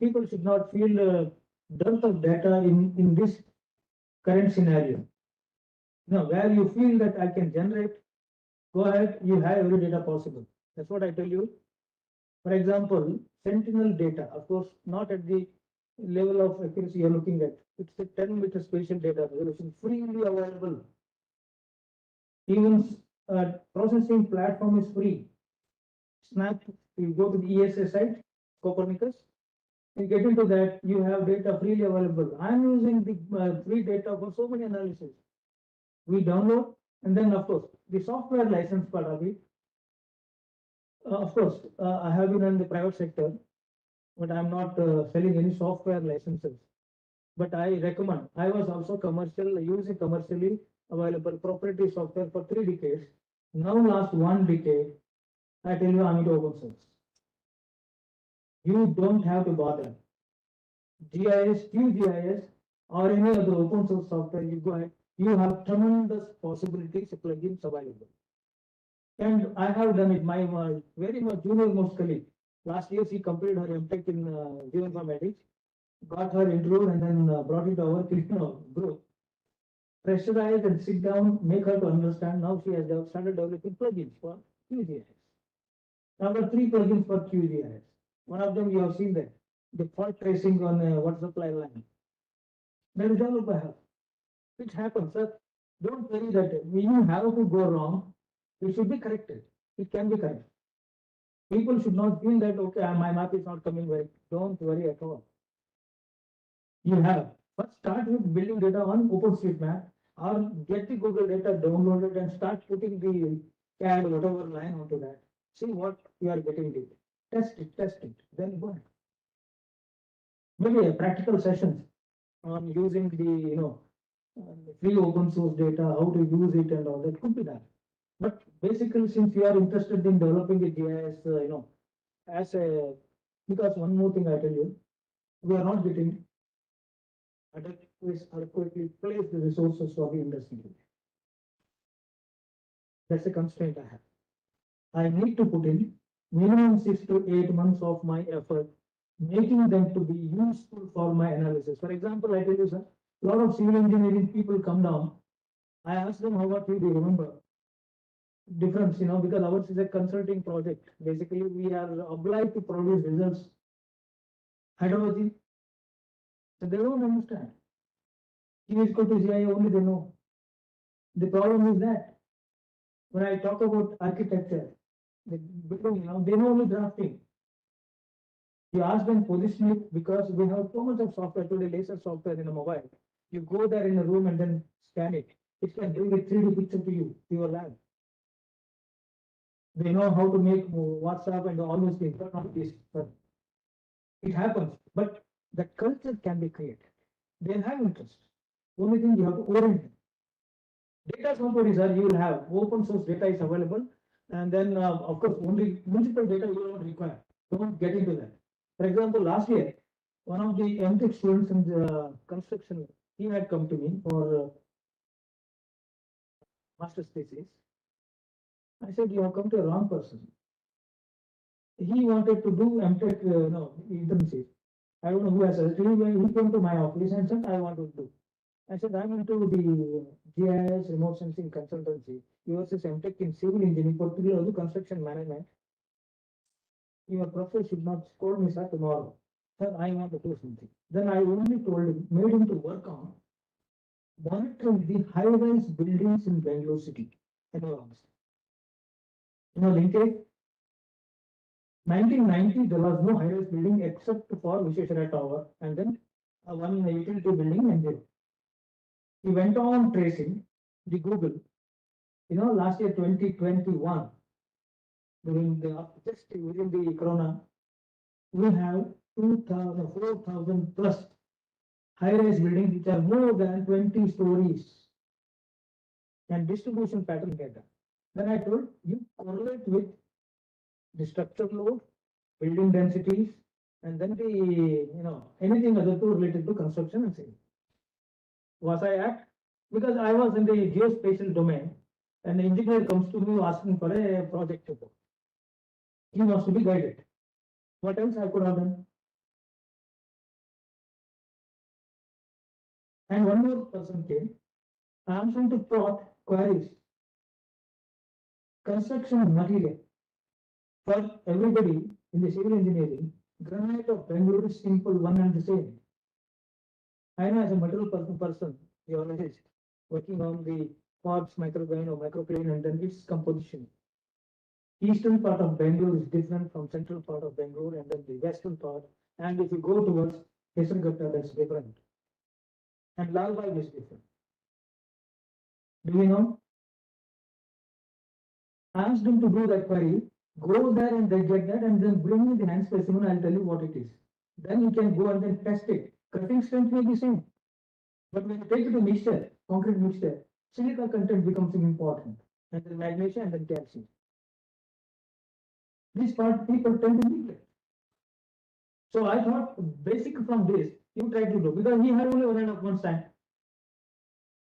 people should not feel dearth of data in this current scenario. Where you feel that I can generate, go ahead, you have every data possible. That's what I tell you. For example, Sentinel data, of course, not at the level of accuracy you're looking at. It's a 10-meter spatial data resolution, freely available. Even processing platform is free. Snap, you go to the ESA site, Copernicus, you get into that, you have data freely available. I'm using the free data for so many analysis. We download, and then of course, the software license part of it. Of course, I have been in the private sector, but I'm not selling any software licenses. But I recommend, I was also using commercially available proprietary software for 3 decades. Now last 1 decade, I tell you I'm into open source. You don't have to bother. GIS, QGIS, or any other open source software, you go ahead. You have tremendous possibilities of plugins available. And I have done it. My very much junior most colleague. Last year, she completed her MTech in geoinformatics, got her enrolled, and then brought it over group. Pressurize and sit down, make her to understand. Now she has started developing plugins for QGIS. Now there are 3 plugins for QGIS. One of them you have seen there, the fault tracing on a water supply line. That is developed by her. Which happens, sir. Don't worry that when you have to go wrong, it should be corrected. It can be corrected. People should not feel that, okay, my map is not coming right. Don't worry at all. You have. First start with building data on OpenStreetMap or get the Google data downloaded and start putting the CAD, whatever line onto that. See what you are getting it. Test it, then go ahead. Maybe a practical sessions on using the, free open source data, how to use it and all that could be done. But basically, since you are interested in developing a GIS, as a Because one more thing I tell you, we are not getting adequately placed the resources for the industry. That's a constraint I have. I need to put in minimum 6 to 8 months of my effort, making them to be useful for my analysis. For example, I tell you, sir, a lot of civil engineering people come down. I ask them, how about you? Do you remember? Difference, because ours is a consulting project. Basically, we are obliged to produce results. Hydrology, so they don't understand. Q is equal to GI only they know. The problem is that when I talk about architecture, the building, they know only drafting. You ask them position it because we have so much of software today, laser software in a mobile. You go there in a room and then scan it. It can bring a 3D picture to you, to your lab. They know how to make WhatsApp and all those things, but not this. But it happens, but the culture can be created. They have interest. Only thing you have to orient them. Data somebody, sir, you will have open source data is available, and then of course only municipal data you don't require. Don't get into that. For example, last year, one of the MTech students in the construction, he had come to me for master's thesis. I said, you have come to a wrong person. He wanted to do MTech, internship. I don't know who has suggested him. He came to my office and said, I want to do. I said, I'm into the GIS remote sensing consultancy. Yours is MTech in civil engineering, particularly construction management. Your professor should not scold me, sir, tomorrow. Sir, I want to do something. Then I only told him, made him to work on monitoring the high-rise buildings in Bangalore city. Linkage. 1990, there was no high-rise building except for Vishweshwara Tower and then one utility building and there. He went on tracing the Google. Last year 2021, during just within the Corona, we have 2,000, 4,000 plus high-rise buildings which are more than 20 stories and distribution pattern data. Then I told you correlate with the structural load, building densities, and then the anything other two related to construction and civil. Was I act? Because I was in the geospatial domain, and the engineer comes to me asking for a project report. He wants to be guided. What else I could have done? And one more person came. I am trying to plot queries. Construction material. For everybody in the civil engineering, granite of Bangalore is simple, one and the same. I know as a material person, you always working on the quartz microgrine or microcrane and then its composition. Eastern part of Bangalore is different from central part of Bangalore and then the western part. And if you go towards Hexagon, that's different. And Lalbagh is different. Do you know? Ask them to do that query, go there and they get that and then bring me the hand specimen, I'll tell you what it is. Then you can go and then test it. Cutting strength may be same. But when you take it to mixture, concrete mixture, silica content becomes important. And then magnesium and then calcium. This part people tend to neglect. So I thought basic from this, you try to do, because he had only 1.5 months time.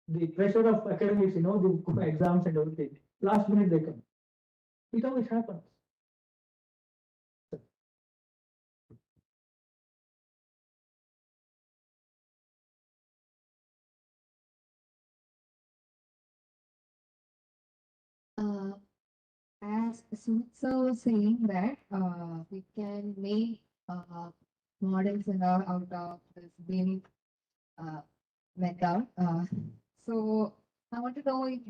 The pressure of academics, the exams and everything, last minute they come. It always happens. As Sumit sir was saying that we can make models and all out of this BIM method. So I want to know if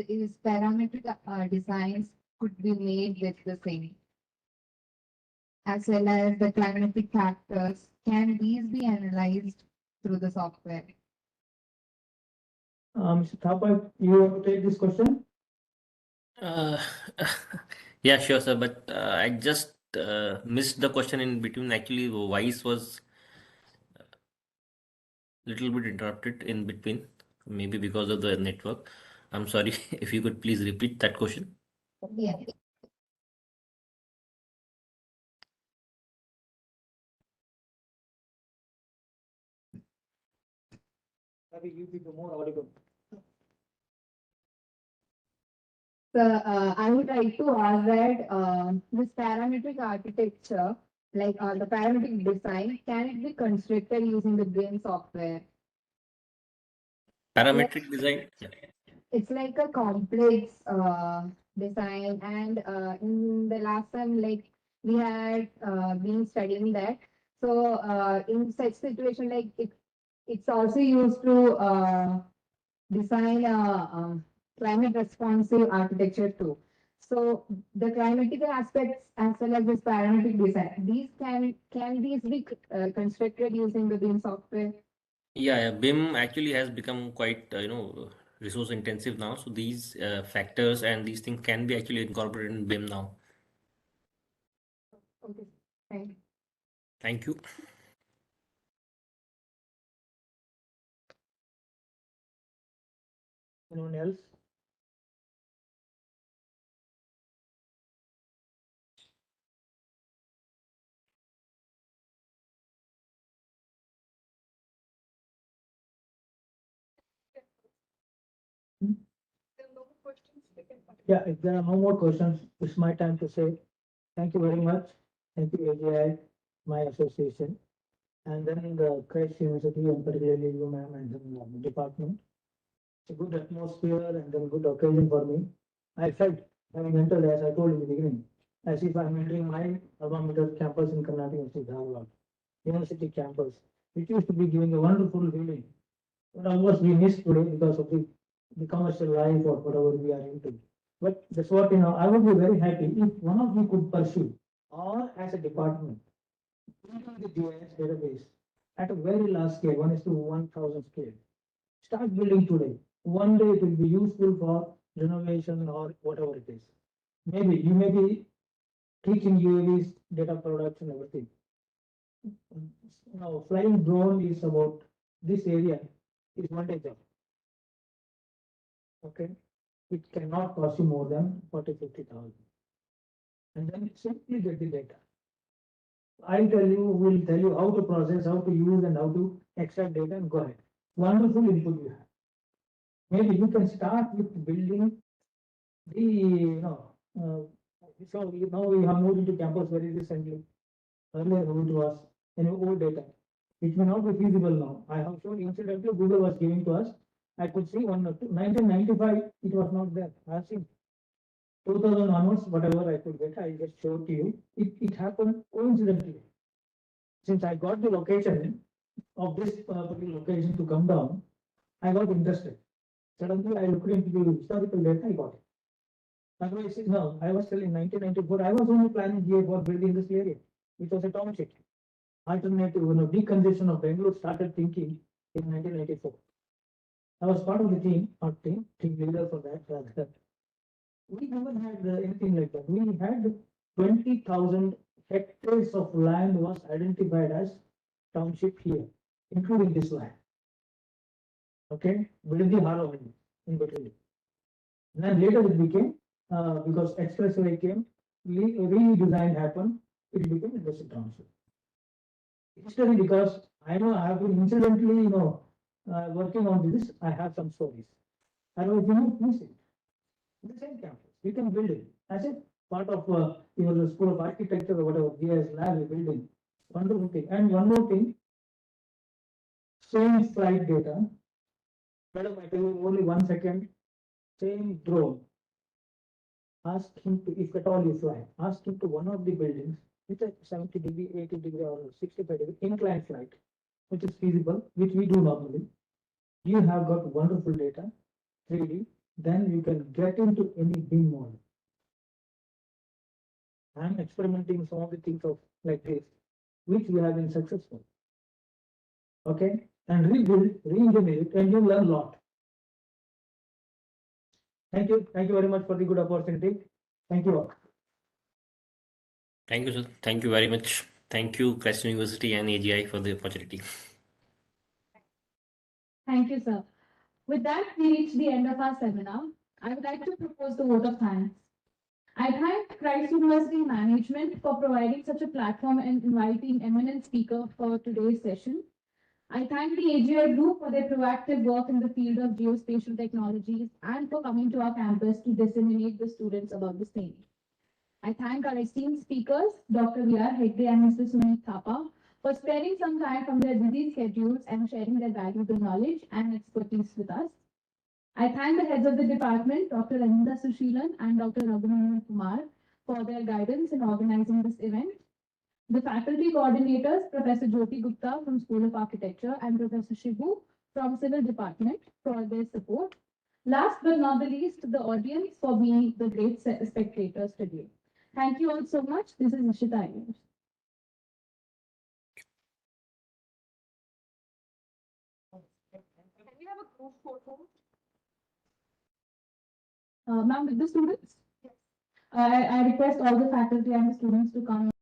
is parametric designs could be made with the same, as well as the climatic factors. Can these be analyzed through the software? Mr. Thapa, you want to take this question? Uh, yeah, sure, sir. But I just missed the question in between. Actually, the voice was little bit interrupted in between, maybe because of the network. I'm sorry. If you could please repeat that question. Yeah. maybe you be more audible. So, I would like to ask that, this parametric architecture, like, the parametric design, can it be constructed using the BIM software? Parametric design. Yeah. It's like a complex, design, and, in the last time, like, we had, been studying that. So, in such situation, like, it's also used to, design a climate responsive architecture too. So the climatical aspects as well as this parametric design, these can these be constructed using the BIM software? Yeah, BIM actually has become quite, resource intensive now. So these factors and these things can be actually incorporated in BIM now. Okay, thank you. Thank you. Anyone else? Yeah, if there are no more questions, it's my time to say thank you very much. Thank you, AGI, my association, and then the Christ University, and particularly you, ma'am, and then the department. It's a good atmosphere and then good occasion for me. I felt having entered, as I told you in the beginning, as if I'm entering my alma mater campus in Karnataka University, Dharwad, University campus. It used to be giving a wonderful feeling. But of course, we miss today because of the commercial life or whatever we are into. But that's what, I would be very happy if one of you could pursue, or as a department, building the GIS database at a very large scale, 1:1,000 scale. Start building today. One day it will be useful for renovation or whatever it is. Maybe you may be teaching UAVs, data products and everything. Now, flying drone is about this area is one day job. Okay, it cannot cost you more than 40,000-50,000. And then simply get the data. Will tell you how to process, how to use, and how to extract data and go ahead. Wonderful input you have. Maybe you can start with building the, so now we have moved into campus very recently. Earlier it was old data. It may not be feasible now. I have shown incidentally Google was giving to us. I could see 1995, it was not there. I have seen 2000 onwards, whatever I could get, I just showed to you. It happened coincidentally. Since I got the location of this particular location to come down, I got interested. Suddenly I looked into the historical data, I got it. Otherwise, no, I was still in 1994. I was only planning here for building this area, which was a township. Alternative, decongestion of Bangalore started thinking in 1994. I was part of the team, not team leader for that. Rather. We never had anything like that. We had 20,000 hectares of land was identified as township here, including this land. Okay, within the Harrow in between. And then later it became, because expressway came, redesign happened, it became a township. History, because I know I have been incidentally, working on this, I have some stories. Otherwise, you don't miss it. The same campus, you can build it. As a part of your school of architecture or whatever, GIS lab you're building. Wonderful thing. And one more thing, same flight data. Madam, I tell you only 1 second. Same drone. Ask him to, if at all you fly, ask him to one of the buildings with a 70 degree, 80 degree, or 65 degree inclined flight, which is feasible, which we do normally. You have got wonderful data, 3D, then you can get into any BIM model. I'm experimenting some of the things of like this, which we have been successful. Okay, and rebuild, re-engineer it, and you learn a lot. Thank you very much for the good opportunity. Thank you all. Thank you, sir. Thank you very much. Thank you, Christ University and AGI for the opportunity. Thank you, sir. With that, we reach the end of our seminar. I would like to propose the vote of thanks. I thank Christ University management for providing such a platform and inviting eminent speaker for today's session. I thank the AGR group for their proactive work in the field of geospatial technologies and for coming to our campus to disseminate the students about the same. I thank our esteemed speakers, Dr. V.R. Hegde and Mr. Sumit Thapa, for sparing some time from their busy schedules and sharing their valuable knowledge and expertise with us. I thank the heads of the department, Dr. Ananda Sushilan and Dr. Raghunanan Kumar, for their guidance in organizing this event. The faculty coordinators, Professor Jyoti Gupta from School of Architecture and Professor Shibu from Civil Department for their support. Last but not the least, the audience for being the great spectators today. Thank you all so much. This is Ishita Iyer. Can we have a group photo? Ma'am, with the students? Yes. I request all the faculty and the students to come